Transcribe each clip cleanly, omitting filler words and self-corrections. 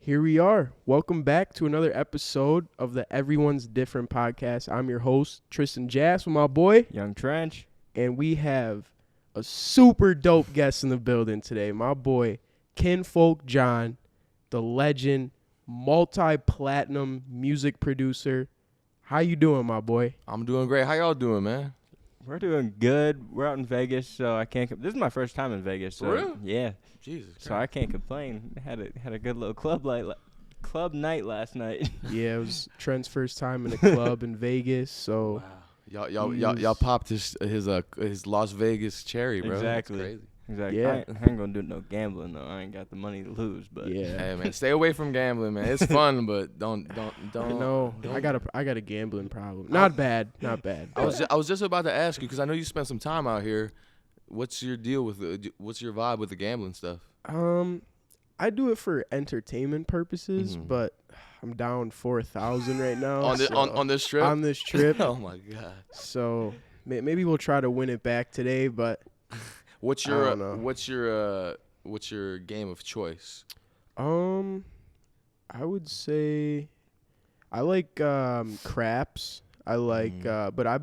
Here we are. Welcome back to another episode of the Everyone's Different podcast. I'm your host, Tristan Jass, with my boy. Young Trench. And we have a super dope guest in the building today. My boy, Kinfolk Jon, the legend, multi-platinum music producer. How you doing, my boy? I'm doing great. How y'all doing, man? We're doing good. We're out in Vegas, so I can't. This is my first time in Vegas. So For real? Yeah. Jesus Christ. So I can't complain. Had a good little club night last night. Yeah, it was Trent's first time in a club in Vegas, so Wow. Y'all popped his Las Vegas cherry, bro. Exactly. That's crazy. Exactly. Yeah. I ain't gonna do no gambling though. I ain't got the money to lose. But yeah. Hey man, stay away from gambling, man. It's fun, but don't. No, I got a gambling problem. Not bad. I was just about to ask you because I know you spent some time out here. What's your deal with what's your vibe with the gambling stuff? I do it for entertainment purposes, but I'm down 4,000 right now on this trip. On this trip. Oh my god. So maybe we'll try to win it back today, but What's I don't know. what's your game of choice? I would say I like craps. I like but I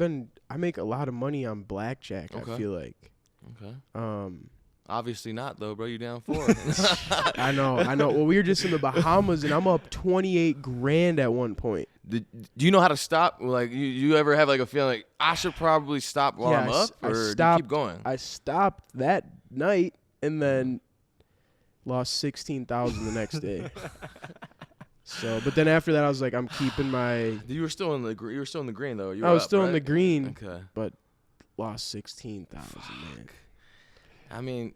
make a lot of money on blackjack, Okay. I feel like. Okay. Obviously not though, bro. You down 4. I know. Well, we were just in the Bahamas and I'm up 28 grand at one point. Do you know how to stop? Like, you ever have like a feeling like I should probably stop while I'm up, or do you keep going? I stopped that night and then lost 16,000 the next day. So, but then after that, I was like, I'm keeping my. You were still in the green though. I was still in the green, Okay. but lost 16,000, man. I mean,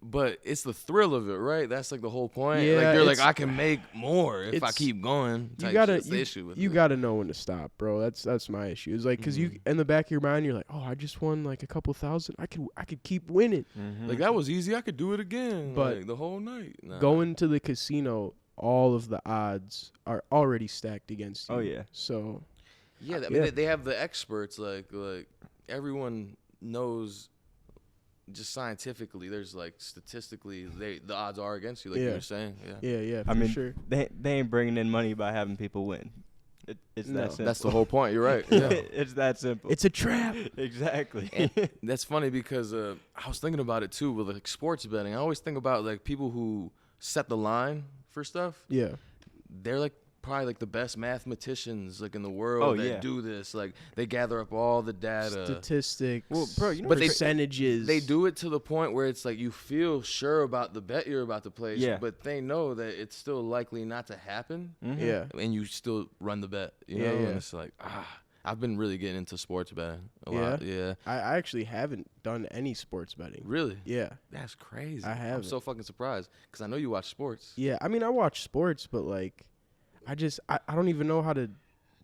but it's the thrill of it, right? That's like the whole point. Yeah, like you're like, it's- I can make more if I it's- keep going. You type gotta, shit's the issue with you it. gotta know when to stop, bro. That's my issue. It's like, cause you in the back of your mind, you're like, oh, I just won like a couple thousand. I could keep winning. Like that was easy. I could do it again. But like, the whole night. Nah. Going to the casino, all of the odds are already stacked against you. Oh yeah. So Yeah, I yeah. mean, they have the experts. Like everyone knows. Just scientifically, there's like statistically, the odds are against you, like you were saying. Yeah. yeah, I for mean, sure. they ain't bringing in money by having people win. It's No. that simple. That's the whole point. You're right. Yeah. It's that simple. It's a trap. Exactly. And that's funny because I was thinking about it too with like sports betting. I always think about like people who set the line for stuff. Yeah. They're like probably like the best mathematicians like in the world that do this. Like they gather up all the data, Statistics. Well, bro, you know But they- percentages. They do it to the point where it's like you feel sure about the bet you're about to place, Yeah. but they know that it's still likely not to happen, Yeah. and you still run the bet. You Yeah, know, yeah. and it's like I've been really getting into sports betting a Yeah? lot. Yeah, I actually haven't done any sports betting. really. Yeah. That's crazy. I I'm haven't. so fucking surprised because I know you watch sports. Yeah. I mean, I watch sports, but like, I don't even know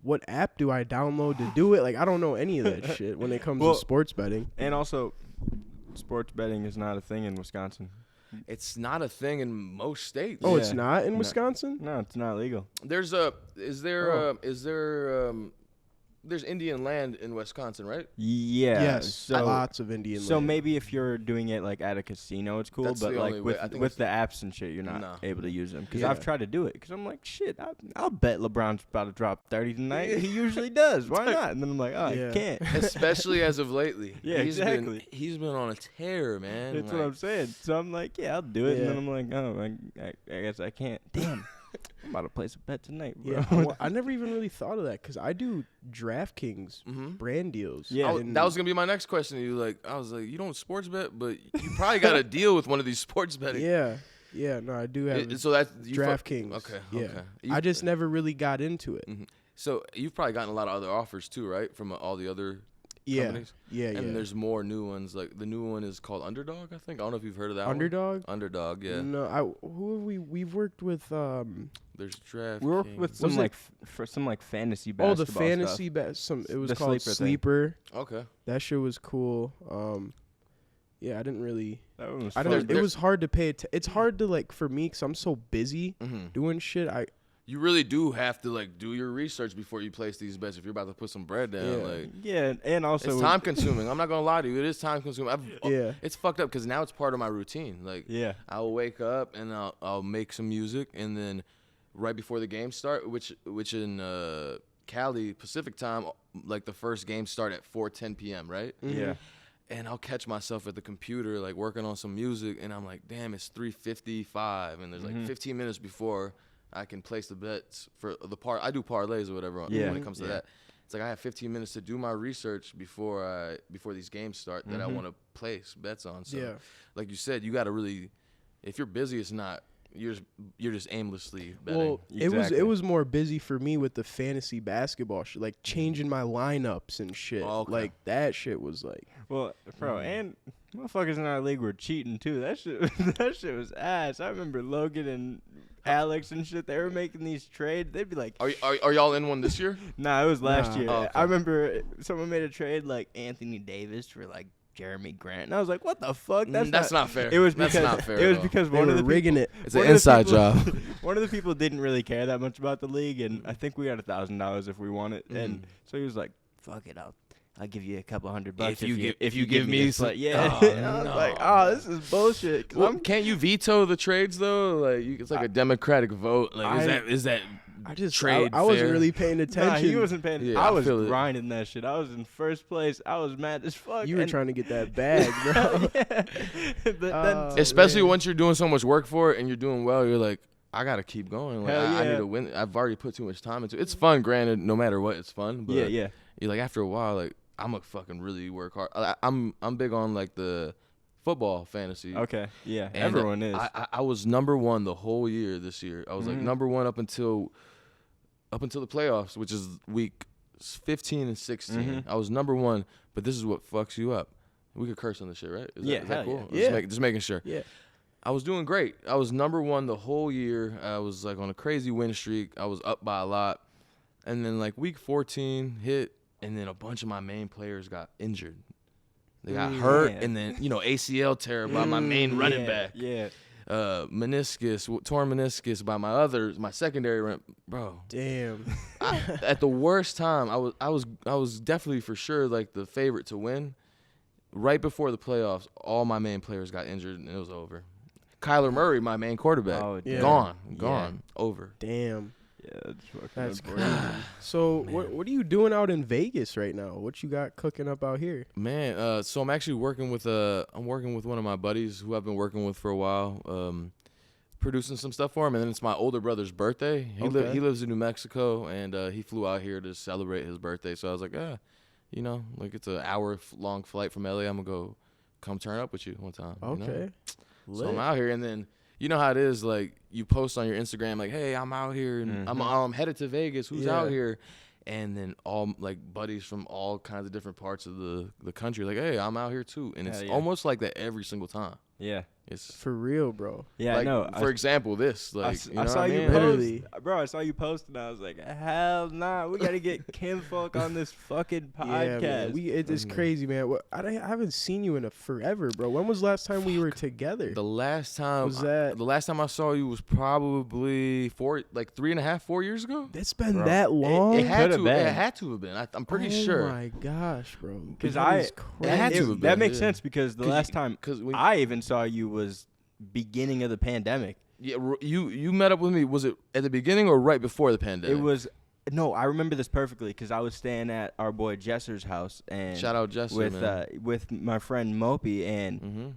what app do I download to do it? Like, I don't know any of that shit when it comes Well, to sports betting. And also, sports betting is not a thing in Wisconsin. It's not a thing in most states. Oh, Yeah. it's not in No. Wisconsin? No, it's not legal. There's there's Indian land in Wisconsin, right? Yeah. Yes. So Lots of Indian So land. maybe if you're doing it like at a casino, it's cool. That's But the like only way. I with think with the apps and shit, you're not No. able to use them. Because Yeah. I've tried to do it. Because I'm like, shit, I'll bet LeBron's about to drop 30 tonight. He usually does. Why not? And then I'm like, oh, Yeah. I can't. Especially as of lately. Yeah, he's exactly. He's been on a tear, man. That's what I'm saying. So I'm like, yeah, I'll do it. Yeah. And then I'm like, oh, I guess I can't. Damn. I'm about to place a bet tonight, bro. Yeah. Well, I never even really thought of that because I do DraftKings brand deals. Yeah. That was gonna be my next question to you. Like, I was like, you don't sports bet, but you probably got to deal with one of these sports betting. Yeah. Yeah. No, I do have So that's DraftKings. Okay. Yeah. Okay. I just never really got into it. So you've probably gotten a lot of other offers too, right? From all the other Yeah. companies. Yeah. And Yeah. the's more new ones. Like the new one is called Underdog, I think. I don't know if you've heard of that Underdog? one. Underdog, yeah. No, who have we've worked with There's Draft. We worked with some Was it- for some like fantasy oh, basketball the fantasy it was The called Sleeper thing. Sleeper. Okay. That shit was cool. Yeah, I didn't really. That one was I fun. don't. It was hard to pay. It's hard to like for me because I'm so busy doing shit. You really do have to like do your research before you place these bets. If you're about to put some bread down, Yeah. like Yeah, and also it's time consuming. I'm not gonna lie to you, it is time consuming. Yeah. It's fucked up because now it's part of my routine. Like Yeah. I'll wake up and I'll make some music and then right before the game start, which in Cali Pacific time, like the first game start at 4:10 p.m. right? Mm-hmm. Yeah. And I'll catch myself at the computer like working on some music, and I'm like, damn, it's 3:55, and there's like 15 minutes before I can place the bets for the I do parlays or whatever when it comes to that. It's like I have 15 minutes to do my research before these games start that I want to place bets on. So, like you said, you got to really, if you're busy, it's not. You're just aimlessly betting. Well, it was more busy for me with the fantasy basketball shit, like changing my lineups and shit. Oh, okay. Like that shit was like. Well, bro, and motherfuckers in our league were cheating too. That shit was ass. I remember Logan and Alex and shit. They were making these trades. They'd be like, Are y'all in one this year? Nah, it was last year. Oh, okay. I remember someone made a trade like Anthony Davis for like Jeremy Grant, and I was like, "What the fuck? That's not fair. It was that's because not fair. it was at all. because They one of were the rigging people, it. It's an inside job. One of the people didn't really care that much about the league, and I think we got $1,000 if we won it. And so he was like, "Fuck it, I'll give you a couple $100 if you give me this." Like, yeah, Oh, and I was no. like, "Oh, this is bullshit." 'Cause Well, can't you veto the trades though? Like it's like a democratic vote. Like is that trade I wasn't fair? really paying attention. Nah, he wasn't paying. Yeah, I I was feel it. grinding that shit. I was in first place. I was mad as fuck. You were trying to get that bag, bro. But then, Especially man. once you're doing so much work for it and you're doing well, you're like, I gotta keep going. Like Hell I need yeah. to win. I've already put too much time into it. It's fun, granted, no matter what, it's fun. But yeah. you're like after a while, like I'm gonna fucking really work hard. I'm big on like the football fantasy. Okay. Yeah. And Everyone is. I was number one the whole year this year. I was like number one up until the playoffs, which is week 15 and 16. I was number one, but this is what fucks you up. We could curse on this shit, right? Is Yeah, that, is that hell cool? yeah. Just making sure. Yeah. I was doing great. I was number one the whole year. I was like on a crazy win streak. I was up by a lot. And then like week 14 hit, and then a bunch of my main players got injured. They got hurt, and then, ACL tear by my main running back. Yeah. Torn meniscus by my secondary bro. Damn. At the worst time, I was definitely for sure like the favorite to win. Right before the playoffs, all my main players got injured and it was over. Kyler Murray, my main quarterback, yeah. gone, over. Damn. Yeah, That's crazy. crazy. So what are you doing out in Vegas right now? What you got cooking up out here? Man, so I'm actually working with one of my buddies who I've been working with for a while, producing some stuff for him. And then it's my older brother's birthday. He lives in New Mexico, and he flew out here to celebrate his birthday. So I was like, like it's an hour-long flight from LA. I'm gonna go come turn up with you one time. Okay. So I'm out here, and then you know how it is. Like you post on your Instagram, like, "Hey, I'm out here, and I'm headed to Vegas. Who's out here?" And then all like buddies from all kinds of different parts of the country, like, "Hey, I'm out here too." And it's almost like that every single time. Yeah. It's For real, bro. Yeah, like, no. for example, this like I saw you post. Literally. bro. I saw you post, and I was like, "Hell nah, we gotta get Kinfolk on this fucking podcast." Yeah, man. It's crazy, man. I haven't seen you in forever, bro. When was the last time we were together? The last time the last time I saw you was probably 4 years ago. It's been Bro. that long. It had could've to. been. It had to have been. I'm pretty Oh sure. my gosh, bro. Because That is It had crazy. to have that been, makes yeah. sense because the 'Cause last you- time 'cause when- I even saw you was beginning of the pandemic. Yeah, you met up with me. Was it at the beginning or right before the pandemic? It was no, I remember this perfectly because I was staying at our boy Jesser's house and Shout out Jesser, man. with my friend Mopey and Mm-hmm.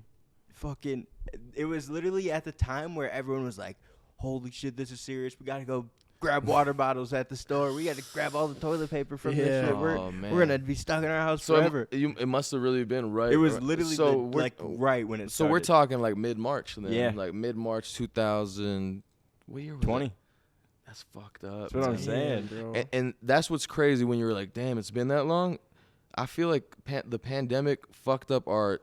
fucking. It was literally at the time where everyone was like, "Holy shit, this is serious. We gotta go grab water bottles at the store. We gotta grab all the toilet paper from this Yeah. shit. Oh, We're gonna be stuck in our house So forever." it must have really been right. It was right- literally so right when it So started. we're talking like mid-March then. Yeah. Like mid-March 2000. What year was 20. that? That's fucked up. That's what I'm man. saying. bro. And that's what's crazy when you're like, damn, it's been that long. I feel like the pandemic fucked up our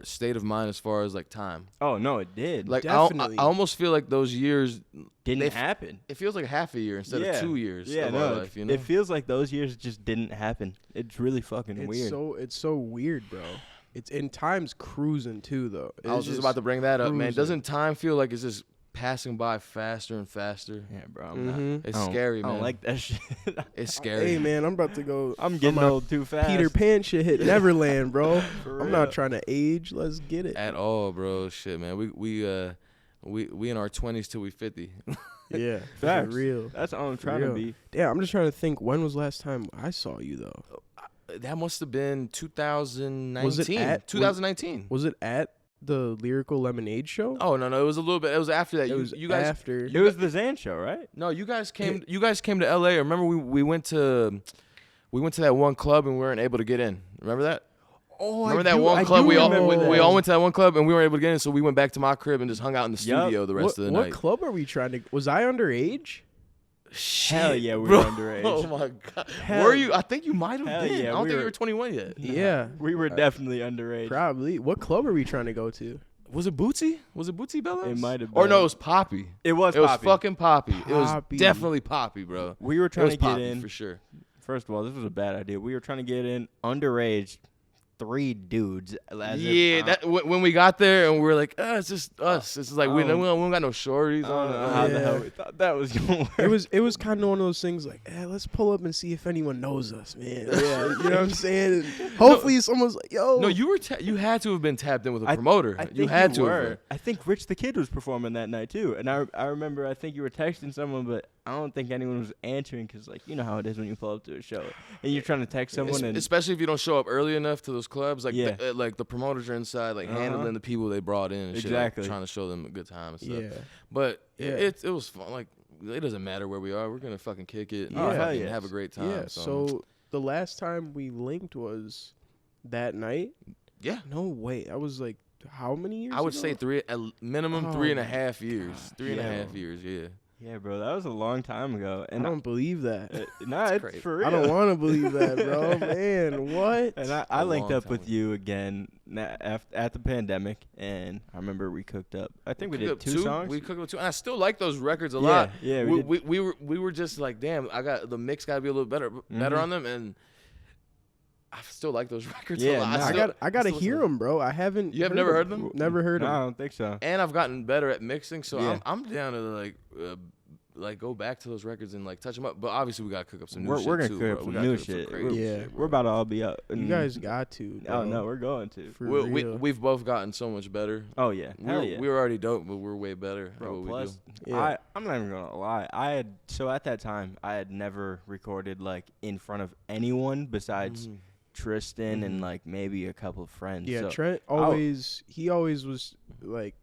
state of mind as far as like time. Oh no, it did. Like Definitely. I almost feel like those years, didn't happen. it feels like half a year instead of 2 years Yeah, of no, our life. You know, it feels like those years just didn't happen. It's really fucking weird. It's so weird, bro. It's in time's cruising too, though. I was just about to bring that up, man. cruising. Doesn't time feel like it's just passing by faster and faster? Yeah, bro. I'm not. It's I don't- scary, I man. don't like that shit. It's scary. Hey, man, I'm about to go. I'm getting my old too fast. Peter Pan shit hit Neverland, bro. For I'm real. not trying to age. Let's get it. At all, bro. Shit, man. We in our 20s till we 50. Yeah, Facts. for real. That's all I'm For trying real. to be. Damn, I'm just trying to think. When was last time I saw you though? That must have been 2019. Was it at 2019? Was it at the Lyrical Lemonade show? Oh no, it was a little bit. It was after that. It was you guys after. It was the Xans show, right? No, you guys came. You guys came to LA. Remember we went to that one club and we weren't able to get in. Remember that? Oh, Remember that one club? We all went to that one club and we weren't able to get in, so we went back to my crib and just hung out in the studio the rest of the night. What club are we trying to? Was I underage? Shit, Hell yeah, we bro. were underage. Oh my god, Hell were you? I think you might have Hell been. yeah, I don't we think were- you were 21 yet. Yeah, We were definitely underage. probably. What club are we trying to go to? Was it Bootsy? Was it Bootsy Bellows? It might have Or no, been. it was Poppy. It was It was Poppy. fucking Poppy. It was Poppy. definitely Poppy, bro. We were It trying was to get Poppy in. for sure. First of all, this was a bad idea. We were trying to get in underage, 3 dudes. When we got there and we were like, it's just us. It's just like we don't got no shorties I don't on. know how the Yeah. hell we thought that was going to work. It was kind of one of those things like, let's pull up and see if anyone knows us, man. Yeah, you know what I'm saying? And hopefully someone's like, yo. No, you had to have been tapped in with a promoter. I think you had to. were. Have been. I think Rich the Kid was performing that night too, and I remember I think you were texting someone, but I don't think anyone was answering because like you know how it is when you pull up to a show and you're trying to text someone and Especially if you don't show up early enough to those clubs, like Yeah. like the promoters are inside, like handling the people they brought in, and shit, like, Exactly. trying to show them a good time and stuff. Yeah. But Yeah. it was fun. Like it doesn't matter where we are, we're gonna fucking kick it. And Oh, hell fucking yes. have a great time. Yeah. So the last time we linked was that night. yeah. No way. That was like how many years? I would ago? say minimum Oh 3.5 years. God. 3.5 years, yeah. yeah, bro, that was a long time ago. I And don't believe that. nah, it's crazy. for real. I don't want to believe that, bro. Man, what? And I A linked long up time with ago. you again at the pandemic, and I remember we cooked up. I think we did cooked up 2 songs. We cooked up 2, and I still like those records a lot. Yeah, we were just like, damn, the mix got to be a little better Mhm. on them, and I still like those records Yeah, a lot. nah. I gotta still hear listen to them, bro. I haven't. You have never heard them? Never heard No, I them. don't think so. And I've gotten better at mixing, so Yeah. I'm down to like go back to those records and like touch them up. But obviously we gotta cook up some new We're shit gonna too, cook bro. up We some gotta new cook up some shit. crazy Yeah. shit, We're bro. about to all be up. You and- guys got to. Oh Bro. no, we're going to. For We, real. we've both gotten so much better. Oh yeah, hell yeah. We were already dope, but we're way better at Bro, what plus, we do. Yeah. I'm not even gonna lie. At that time I had never recorded like in front of anyone besides Mhm. Tristan and Mhm. like maybe a couple of friends. Yeah, so Trent always was like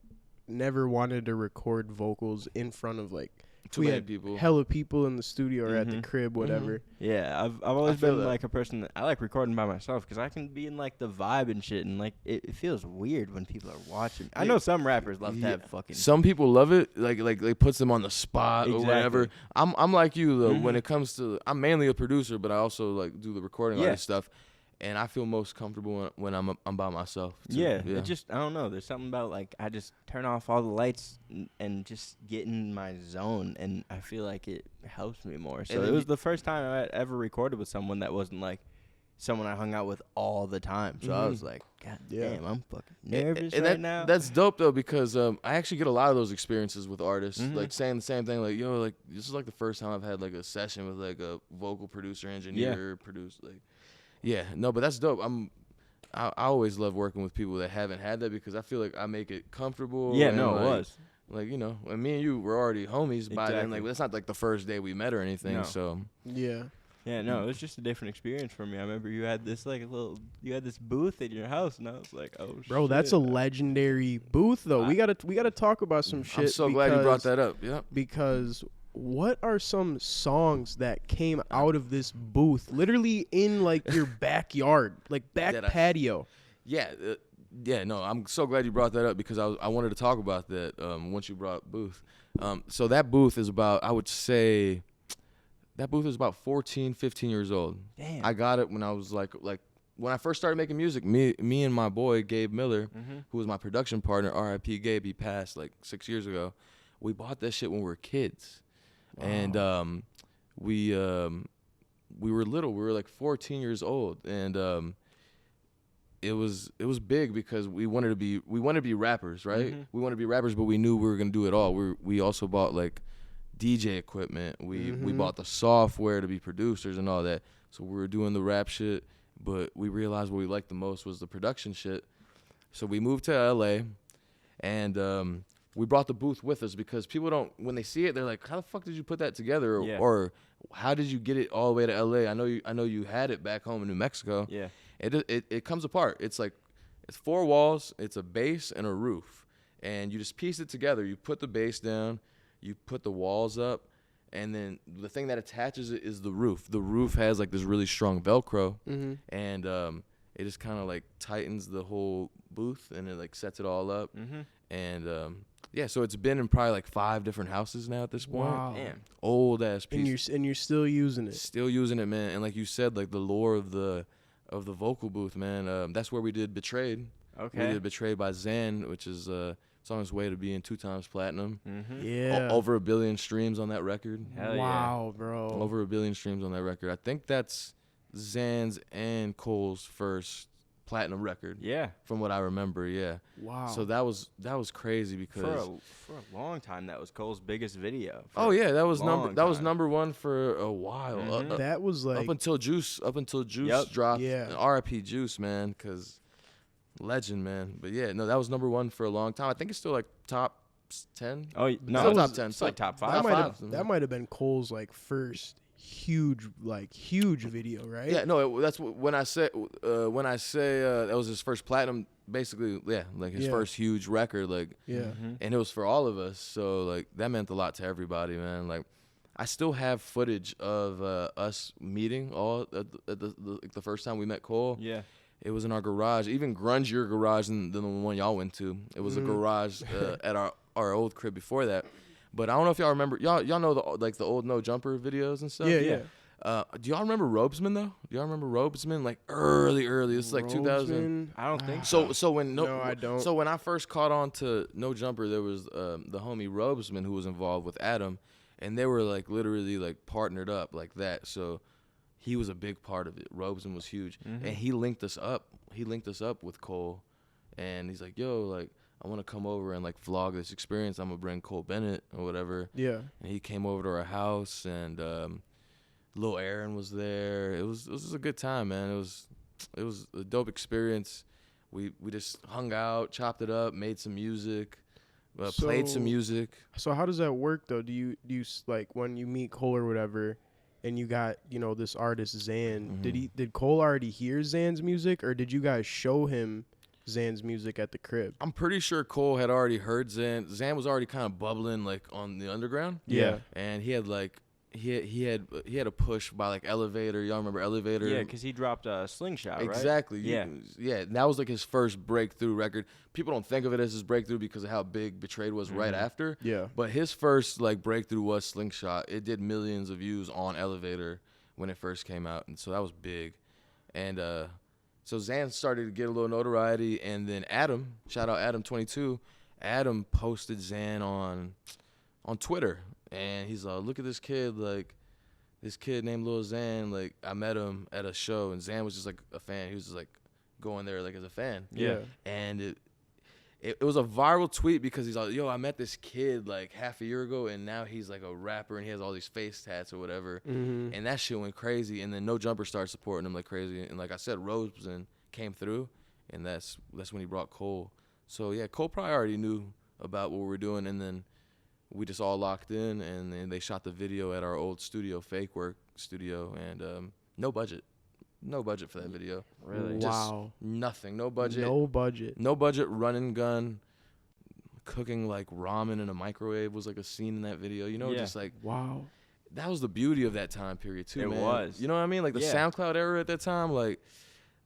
never wanted to record vocals in front of like Too we many had people. hella people in the studio or at the Mhm. crib, whatever. yeah, I've always feel been that. like a person that I like recording by myself because I can be in like the vibe and shit, and like it feels weird when people are watching. I know some rappers love to have fucking. Some people love it, like it puts them on the spot or whatever. Exactly. I'm like you though. When Mhm. it comes to, I'm mainly a producer, but I also like do the recording all Yeah. this stuff, and I feel most comfortable when I'm by myself. Too. Yeah, it just I don't know. There's something about like I just turn off all the lights and just get in my zone, and I feel like it helps me more. So And it then was the first time I had ever recorded with someone that wasn't like someone I hung out with all the time. So I Mhm. was like, God Yeah. damn, I'm fucking nervous And right that, now. That's dope though, because I actually get a lot of those experiences with artists, Mhm. like saying the same thing, like yo, like this is like the first time I've had like a session with like a vocal producer, engineer, like. Yeah, no, but that's dope. I always love working with people that haven't had that because I feel like I make it comfortable. yeah, and, no, like, it was. Like, you know, and me and you were already homies by then. Exactly. Like, it's not like the first day we met or anything. No. So, Yeah. Yeah, no, it was just a different experience for me. I remember you had this this booth in your house, and I was like, oh, Bro, that's a legendary booth though. We gotta talk about some shit. I'm so glad you brought that up. Yeah. Because what are some songs that came out of this booth, literally in like your backyard, like back That patio? Yeah. No, I'm so glad you brought that up because I wanted to talk about that once you brought booth. So that booth is about, I would say, that booth is about 14, 15 years old. Damn. I got it when I was like when I first started making music, me and my boy, Gabe Miller, Mhm. who was my production partner, R.I.P. Gabe, he passed like 6 years ago. We bought that shit when we were kids. Wow. And we were little. We were like 14 years old. And it was big because we wanted to be rappers, right? Mhm. We wanted to be rappers, but we knew we were gonna do it all. We also bought like DJ equipment. We Mhm. bought the software to be producers and all that. So we were doing the rap shit, but we realized what we liked the most was the production shit. So we moved to LA, and we brought the booth with us because people don't, when they see it, they're like, how the fuck did you put that together? Or how did you get it all the way to LA? I know you had it back home in New Mexico. Yeah. It comes apart. It's like, it's 4 walls, it's a base and a roof. And you just piece it together. You put the base down, you put the walls up, and then the thing that attaches it is the roof. The roof has like this really strong Velcro, and it just kind of like tightens the whole booth, and it like sets it all up. And yeah, so it's been in probably like 5 different houses now at this point. Wow. Damn. Old ass piece. And you're still using it. Still using it, man. And like you said, like the lore of the vocal booth, man. That's where we did Betrayed. Okay. We did Betrayed by Xan, which is it's on its way to being 2 times platinum. Yeah. Over 1 billion streams on that record. Hell wow, bro. Over 1 billion streams on that record. I think that's Xan's and Cole's first platinum record. Yeah. From what I remember, yeah. Wow. So that was crazy because for a long time that was Cole's biggest video. Oh yeah, that was number 1 for a while. That was like up until Juice dropped. Yeah. R.I.P. Juice, man, cuz legend, man. But yeah, no, that was number 1 for a long time. I think it's still like top 10. Oh no, still top 10. It's like top 5. That might have been Cole's like first huge video, right? Yeah, no, that's when I say that was his first platinum, basically, yeah, like his first huge record, like, and it was for all of us, so like that meant a lot to everybody, man. Like, I still have footage of us meeting all at the first time we met Cole. Yeah. It was in our garage, even grungier garage than the one y'all went to. It was a garage at our old crib before that. But I don't know if y'all remember. Y'all know the old No Jumper videos and stuff. Yeah. Do y'all remember Robesman though? Do y'all remember Robesman? Like early. It's like 2000. I don't think so. When no, I don't. So when I first caught on to No Jumper, there was the homie Robesman who was involved with Adam, and they were like literally like partnered up like that. So he was a big part of it. Robesman was huge, and he linked us up. He linked us up with Cole, and he's like, "Yo, like, I want to come over and like vlog this experience. I'm gonna bring Cole Bennett or whatever." Yeah. And he came over to our house, and Lil Aaron was there. It was just a good time, man. It was a dope experience. We just hung out, chopped it up, made some music, played some music. So how does that work though? Do you like when you meet Cole or whatever, and you got this artist Xan? Did Cole already hear Xan's music, or did you guys show him Xan's music at the crib? I'm pretty sure Cole had already heard Xan. Xan was already kind of bubbling like on the underground. Yeah. And he had like he had a push by like Elevator. Y'all remember Elevator? Yeah, because he dropped a Slingshot, right? Exactly. Yeah. Yeah. That was like his first breakthrough record. People don't think of it as his breakthrough because of how big Betrayed was right after. Yeah. But his first like breakthrough was Slingshot. It did millions of views on Elevator when it first came out, and so that was big. And so Xan started to get a little notoriety, and then Adam, shout out Adam22, Adam posted Xan on Twitter, and he's like, look at this kid, like, this kid named Lil Xan, like, I met him at a show, and Xan was just, like, a fan. He was just, like, going there, like, as a fan. Yeah. And it was a viral tweet because he's like, yo, I met this kid, like, half a year ago, and now he's, like, a rapper, and he has all these face tats or whatever. And that shit went crazy, and then No Jumper started supporting him like crazy. And like I said, Rosen came through, and that's when he brought Cole. So, yeah, Cole probably already knew about what we were doing, and then we just all locked in, and then they shot the video at our old studio, Fake Work Studio, and no budget for that video. Really? Wow. Just nothing. No budget. No budget. Run and gun. Cooking like ramen in a microwave was like a scene in that video. Just like, wow. That was the beauty of that time period too, man. It was. You know what I mean? Like the SoundCloud era at that time, like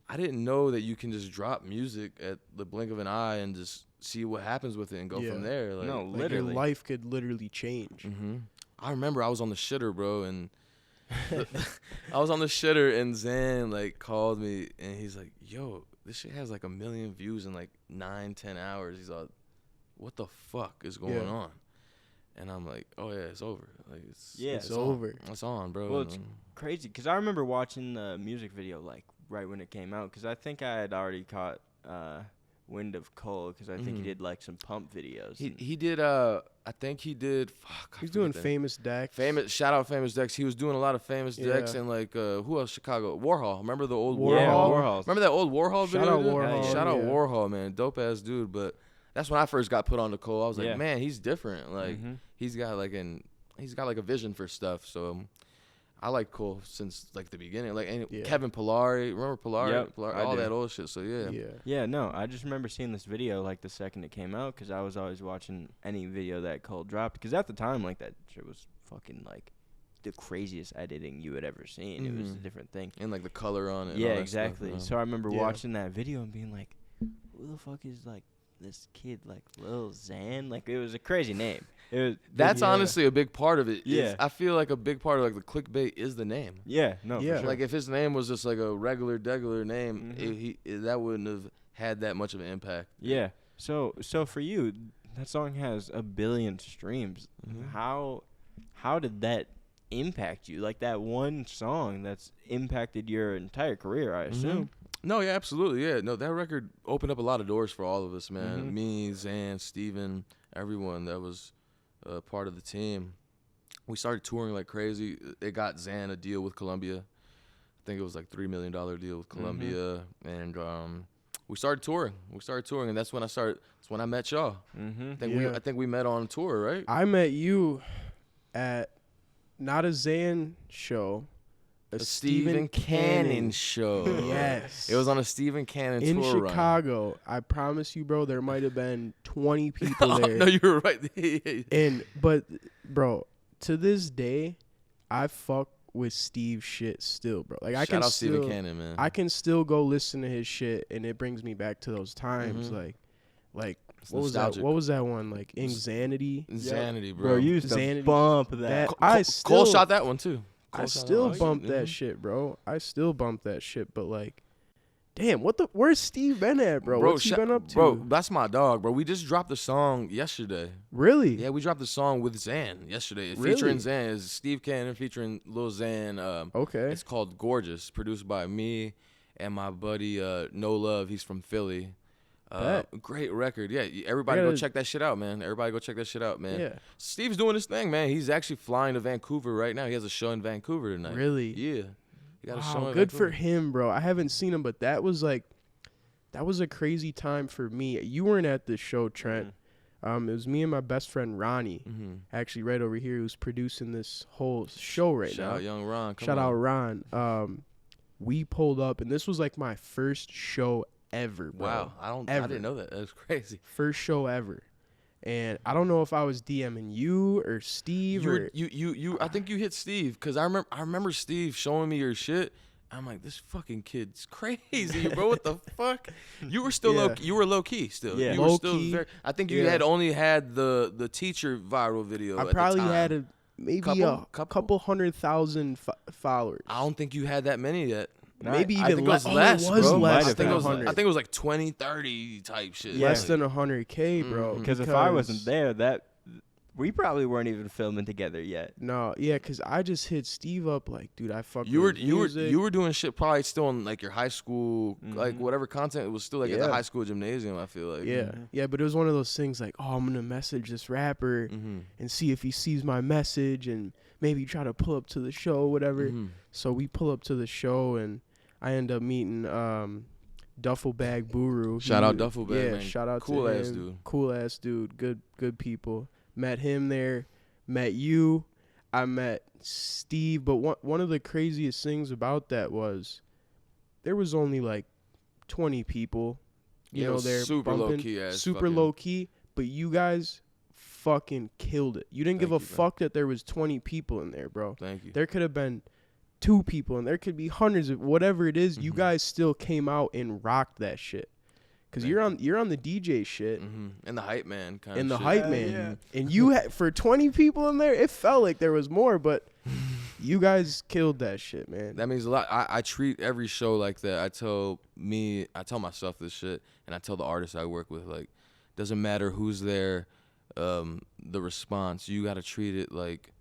I didn't know that you can just drop music at the blink of an eye and just see what happens with it and go from there. Like, no, Like literally. your life could literally change. I remember I was on the shitter, bro, and I was on the shitter, and Xan like called me, and he's like, "Yo, this shit has like 1 million views in like 9-10 hours." He's like, "What the fuck is going on?" And I'm like, "Oh yeah, it's over. Like it's over. It's on, bro." Well, it's crazy because I remember watching the music video like right when it came out because I think I had already caught wind of Cole because I think he did like some pump videos. He did. I think he did. Fuck. He's doing Famous Dex. Shout out Famous Dex. He was doing a lot of Famous Dex and like who else? Chicago Warhol. Remember the old Warhol? Yeah, Warhol. Remember that old Warhol video? Shout out Warhol. Shout out Warhol, man. Dope ass dude. But that's when I first got put on to Cole. I was like, man, he's different. Like he's got like a vision for stuff. So I like Cole since like the beginning. Like Kevin Pilari, remember Pilari? Yep, all that old shit. So no, I just remember seeing this video like the second it came out because I was always watching any video that Cole dropped because at the time like that shit was fucking like the craziest editing you had ever seen. It was a different thing. And like the color on it. Yeah, exactly. Stuff, so I remember watching that video and being like, who the fuck is like this kid like Lil Xan? Like it was a crazy name. That's honestly a big part of it. Yeah, I feel like a big part of like the clickbait is the name. Yeah, no, for sure. Like if his name was just like a regular name, that wouldn't have had that much of an impact. Yeah. So for you, that song has 1 billion streams. How did that impact you? Like that one song that's impacted your entire career, I assume. No, yeah, absolutely, yeah. No, that record opened up a lot of doors for all of us, man. Me, Xan, Steven, everyone that was part of the team. We started touring like crazy. It got Xan a deal with Columbia. I think it was like $3 million deal with Columbia, and we started touring. And that's when I met y'all. I think we met on tour, right? I met you at not a Xan show. A Stephen Cannon show. Yes. It was on a Stephen Cannon in tour Chicago. Run. I promise you, bro, there might have been 20 people there. No, you were right. But bro, to this day, I fuck with Steve's shit still, bro. Like Shout out Stephen Cannon, man. I can still go listen to his shit and it brings me back to those times. Like what was that? What was that one? Like Insanity? Insanity, bro. Bro, you used to bump that. Cole shot that one too. I still bump that shit, bro. I still bump that shit, but like, damn, where's Steve been at, bro? What's he been up to? Bro, that's my dog, bro. We just dropped the song yesterday. Really? Yeah, we dropped the song with Xan yesterday. Really? Featuring Xan. It's Steve Cannon featuring Lil Xan. Okay. It's called Gorgeous, produced by me and my buddy No Love. He's from Philly. Great record. Yeah, everybody go check that shit out, man. Yeah. Steve's doing his thing, man. He's actually flying to Vancouver right now. He has a show in Vancouver tonight. Really? Yeah. He got a show in good Vancouver. for him, bro. I haven't seen him, but that was a crazy time for me. You weren't at this show, Trent. It was me and my best friend Ronnie, actually right over here, who's producing this whole show right now. Shout out Young Ron. Shout out Ron. We pulled up, and this was like my first show ever, bro. Wow, I didn't know that. That's crazy. First show ever, and I don't know if I was DMing you or Steve you. I think you hit Steve because I remember Steve showing me your shit. I'm like, this fucking kid's crazy, bro. What the fuck? You were still low key still. Yeah, you were still very. I think you had only had the teacher viral video. I probably had maybe a couple 100,000 followers. I don't think you had that many yet. Maybe even I think less. It was less, it was bro. less I think than it was like 20, 30 type shit. Less than 100K, bro. Because if I wasn't there, we probably weren't even filming together yet. No, yeah, because I just hit Steve up like, dude, I fuck you with music. You were doing shit probably still in like your high school, like whatever content. It was still like at the high school gymnasium, I feel like. Yeah, yeah, but it was one of those things like, oh, I'm going to message this rapper and see if he sees my message and maybe try to pull up to the show or whatever. So we pull up to the show and I end up meeting Duffel Bag Buru. Shout out Duffel Bag, yeah, man. Shout out cool to him. Ass dude. Cool ass dude. Good people. Met him there. Met you. I met Steve. But one of the craziest things about that was there was only like 20 people. You know, they're super bumping, low key ass. super low key. But you guys fucking killed it. You didn't give a fuck that there was 20 people in there, bro. Thank you. There could have been 2 people and there could be hundreds of whatever it is. You guys still came out and rocked that shit. Cause you're on the DJ shit and the hype man kind of. And the shit. hype man, and you had for 20 people in there. It felt like there was more, but you guys killed that shit, man. That means a lot. I treat every show like that. I tell myself this shit, and I tell the artists I work with, like, doesn't matter who's there, the response. You got to treat it like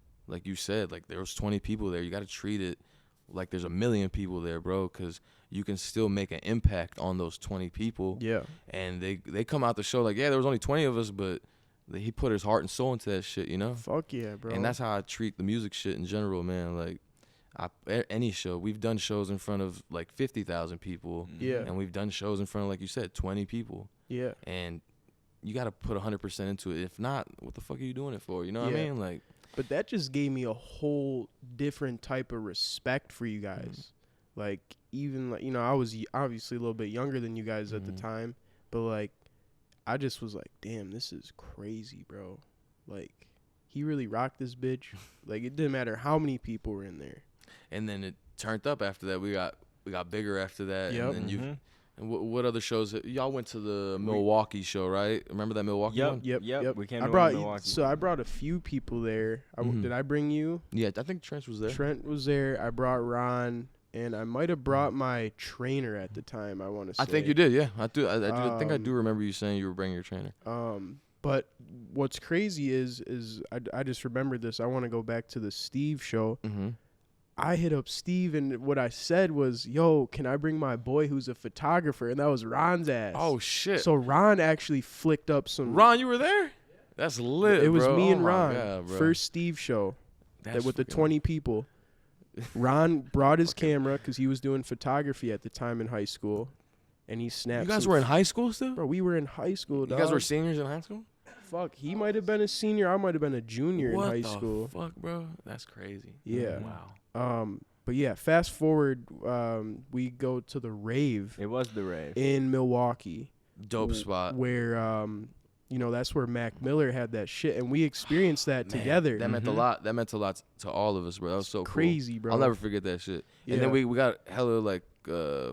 you said, like there was 20 people there. You got to treat it like there's 1 million people there, bro, because you can still make an impact on those 20 people. Yeah. And they come out the show like, yeah, there was only 20 of us, but he put his heart and soul into that shit, you know? Fuck yeah, bro. And that's how I treat the music shit in general, man. Like, any show. We've done shows in front of like 50,000 people. Yeah. And we've done shows in front of, like you said, 20 people. Yeah. And you got to put 100% into it. If not, what the fuck are you doing it for? You know what I Yeah. mean? Like, But that just gave me a whole different type of respect for you guys. Like, even, like, you know, I was obviously a little bit younger than you guys at the time, but, like, I just was like, damn, this is crazy, bro. Like, he really rocked this bitch. Like, it didn't matter how many people were in there. and then it turned up after that. We got bigger after that. Yep. And then and what other shows? Y'all went to the Milwaukee show, right? Remember that Milwaukee one? Yep. We came I to brought Milwaukee. so I brought a few people there. Did I bring you? Yeah, I think Trent was there. Trent was there. I brought Ron, and I might have brought my trainer at the time. I want to say. I think you did. Yeah, I do. I think I do remember you saying you were bringing your trainer. But what's crazy is I just remembered this. I want to go back to the Steve show. Mm-hmm. I hit up Steve, and what I said was, yo, can I bring my boy who's a photographer? And that was Ron's ass. Oh, shit. So Ron actually flicked up some. Ron, you were there? That's lit, It was bro. me and my Ron. God, bro. First Steve show That's with the freaking- 20 people. Ron brought his camera because he was doing photography at the time in high school. And he snapped. You guys some were in high school still? Bro, we were in high school, You dog. guys were seniors in high school? Fuck, he might have been a senior. I might have been a junior What in the high school. fuck, bro? That's crazy. Yeah. Wow. But yeah, fast forward, we go to the rave It was the rave. in Milwaukee. Dope spot. Where, you know, that's where Mac Miller had that shit. And we experienced that Man, together. That meant a lot. That meant a lot to all of us, bro. That was so Crazy, cool. bro. I'll never forget that shit. And then Yeah. we got hella like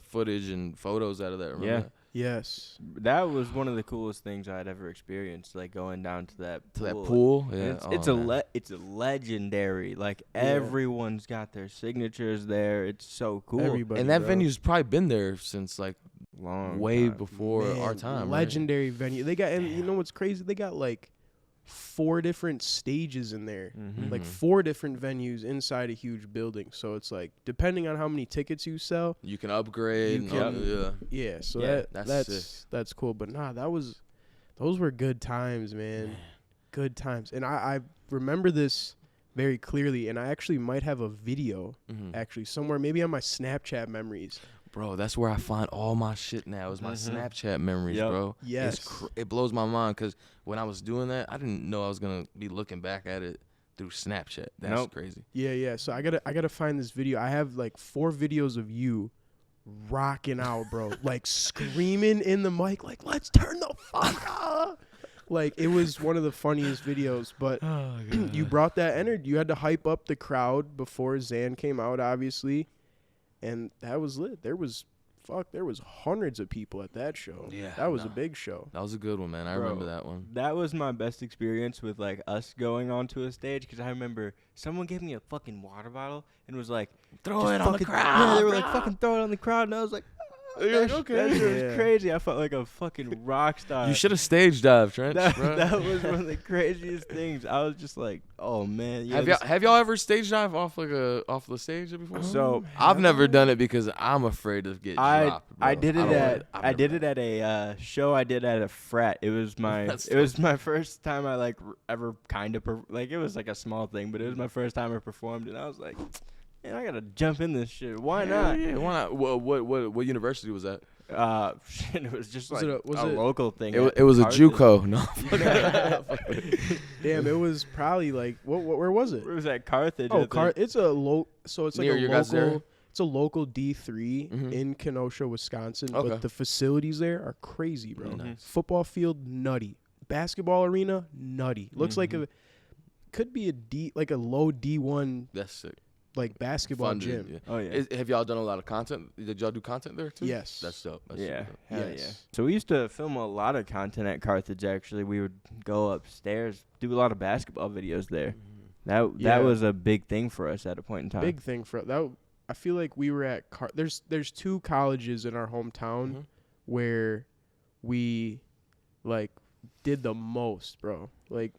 footage and photos out of that. Remember Yeah. that? Yes. That was one of the coolest things I'd ever experienced, like going down to that To pool. that pool. And Yeah. it's a legendary. Like everyone's got their signatures there. It's so cool. Everybody. And that bro. venue's probably been there since like Long way time. before our Man, time. legendary venue. They got, and you know what's crazy? They got like 4 different stages in there. Mhm. Like 4 different venues inside a huge building. So it's like, depending on how many tickets you sell, You can upgrade. You and can- yeah. yeah. So Yeah, that's cool. But nah, those were good times, man. Good times. And I remember this very clearly, and I actually might have a video actually somewhere, maybe on my Snapchat memories. Bro, that's where I find all my shit now. Is my Snapchat memories, Yep. bro. Yes. It blows my mind because when I was doing that, I didn't know I was gonna be looking back at it through Snapchat. That's Nope. crazy. Yeah. So I gotta find this video. I have like 4 videos of you rocking out, bro. Like screaming in the mic, like, let's turn the fuck up. Like, it was one of the funniest videos. But you brought that energy. You had to hype up the crowd before Xan came out, obviously. And that was lit. There was hundreds of people at that show. Yeah, That was a nah. big show. That was a good one, man. I Bro. remember that one. That was my best experience with like us going onto a stage because I remember someone gave me a fucking water bottle and was like, Throw just it on the fucking- crowd. Yeah, they were like bro. fucking throwing it on the crowd, and I was like, You're like, that okay. that shit Yeah. was crazy. I felt like a fucking rock star. You should have stage dived, Trent. That, bro. that was one of the craziest things. I was just like, oh man. Yeah, Have y'all ever stage dive off the stage before? So I've never done it because I'm afraid of getting dropped. Bro. I did it don't at wanna- I've I did never it at a show I did at a frat. It was my That's it was my first time I like ever kind of like it was like a small thing, but it was my first time I performed, and I was like, man, I gotta jump in this shit. Why not? Yeah, why not? What university was that? It was just Was like it a local thing. It was a Carthage. JUCO. No. Damn, it was probably like where was it? It was at Carthage. Oh, I think. it's a so it's like Near a your guys' area? local. It's a local D3 Mhm. in Kenosha, Wisconsin. Okay. But the facilities there are crazy, bro. Nice. Football field, nutty. Basketball arena, nutty. Looks like Mhm. could be a low D1 That's sick. like basketball Fun, gym. dude, yeah. Oh yeah. Have y'all done a lot of content? Did y'all do content there too? Yes. That's dope. That's Yeah, super dope. hell yeah. Yes. So we used to film a lot of content at Carthage. Actually, we would go upstairs, do a lot of basketball videos there. That Yeah. was a big thing for us at a point in time. Big thing for that. I feel like we were at there's 2 colleges in our hometown Mhm. where we like did the most, bro. Like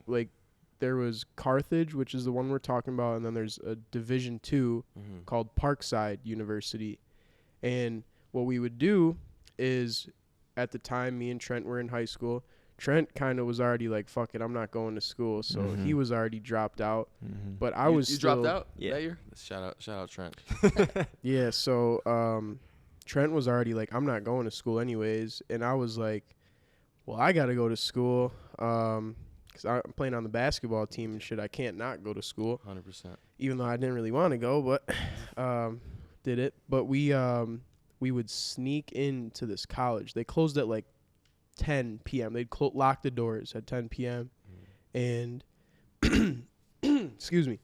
there was Carthage, which is the one we're talking about, and then there's a Division 2 Mhm. called Parkside University. And what we would do is, at the time, me and Trent were in high school. Trent kind of was already like, fuck it, I'm not going to school. So Mhm. he was already dropped out. Mhm. But I You- was you still, dropped out Yeah. that year. Shout out Trent. Yeah, so Trent was already like, I'm not going to school anyways. And I was like, Well, I got to go to school because I'm playing on the basketball team and shit. I can't not go to school. 100%. Even though I didn't really want to go, but did it. But we would sneak into this college. They closed at like 10 p.m. They'd lock the doors at 10 p.m. And excuse me.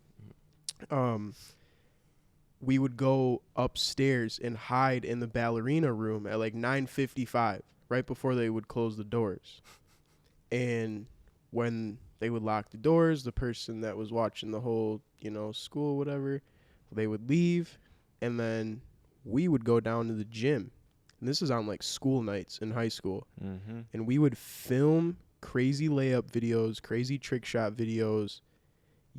We would go upstairs and hide in the ballerina room at like 9:55, right before they would close the doors. And when they would lock the doors, the person that was watching the whole, school, whatever, they would leave, and then we would go down to the gym. And this is on like school nights in high school. Mm-hmm. And we would film crazy layup videos, crazy trick shot videos.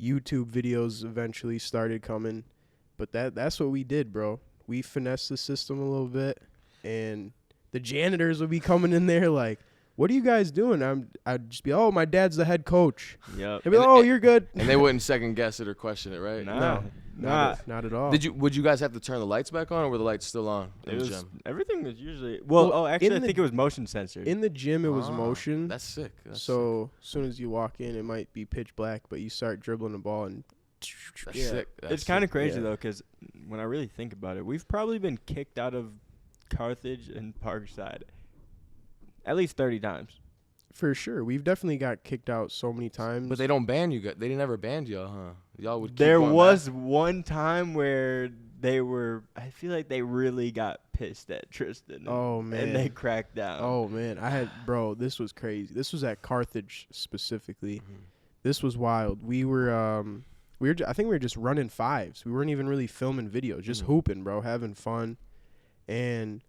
YouTube videos eventually started coming. But that's what we did, bro. We finessed the system a little bit, and the janitors would be coming in there like, "What are you guys doing?" I'd just be, "Oh, my dad's the head coach." Yep. They'd be like, "Oh, you're good." And they wouldn't second guess it or question it, right? No, not at all. Would you guys have to turn the lights back on, or were the lights still on in the gym? Everything was usually I think it was motion censored. In the gym, it was motion. That's sick. So as soon as you walk in, it might be pitch black, but you start dribbling the ball and. That's sick. It's kind of crazy though, because when I really think about it, we've probably been kicked out of Carthage and Parkside at least 30 times. For sure, we've definitely got kicked out so many times. But they don't ban you guys. They never banned y'all, huh? Y'all would. There was one time where I feel like they really got pissed at Tristan. Oh man, and they cracked down. Oh man, this was crazy. This was at Carthage specifically. Mm-hmm. This was wild. I think we were just running fives. We weren't even really filming videos, just hooping, bro, having fun. And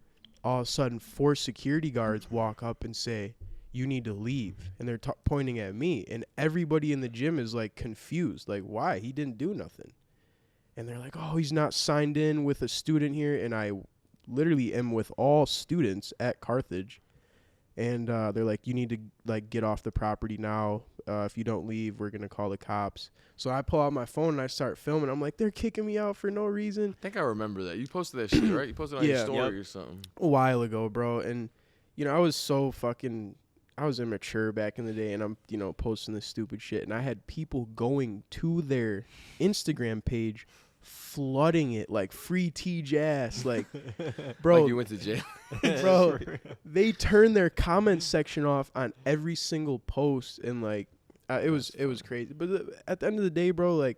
all of a sudden, 4 security guards walk up and say, "You need to leave." And they're pointing at me. And everybody in the gym is, like, confused. Like, why? He didn't do nothing. And they're like, "Oh, he's not signed in with a student here." And I literally am with all students at Carthage. And they're like, "You need to, like, get off the property now. If you don't leave, we're going to call the cops." So I pull out my phone and I start filming. I'm like, they're kicking me out for no reason. I think I remember that. You posted that shit, right? You posted it on your story or something. A while ago, bro. And, I was I was immature back in the day, and I'm, posting this stupid shit. And I had people going to their Instagram page, flooding it like free Jass, like, bro. Like you went to jail. Bro, they turned their comment section off on every single post, and like it was crazy. But at the end of the day, bro, like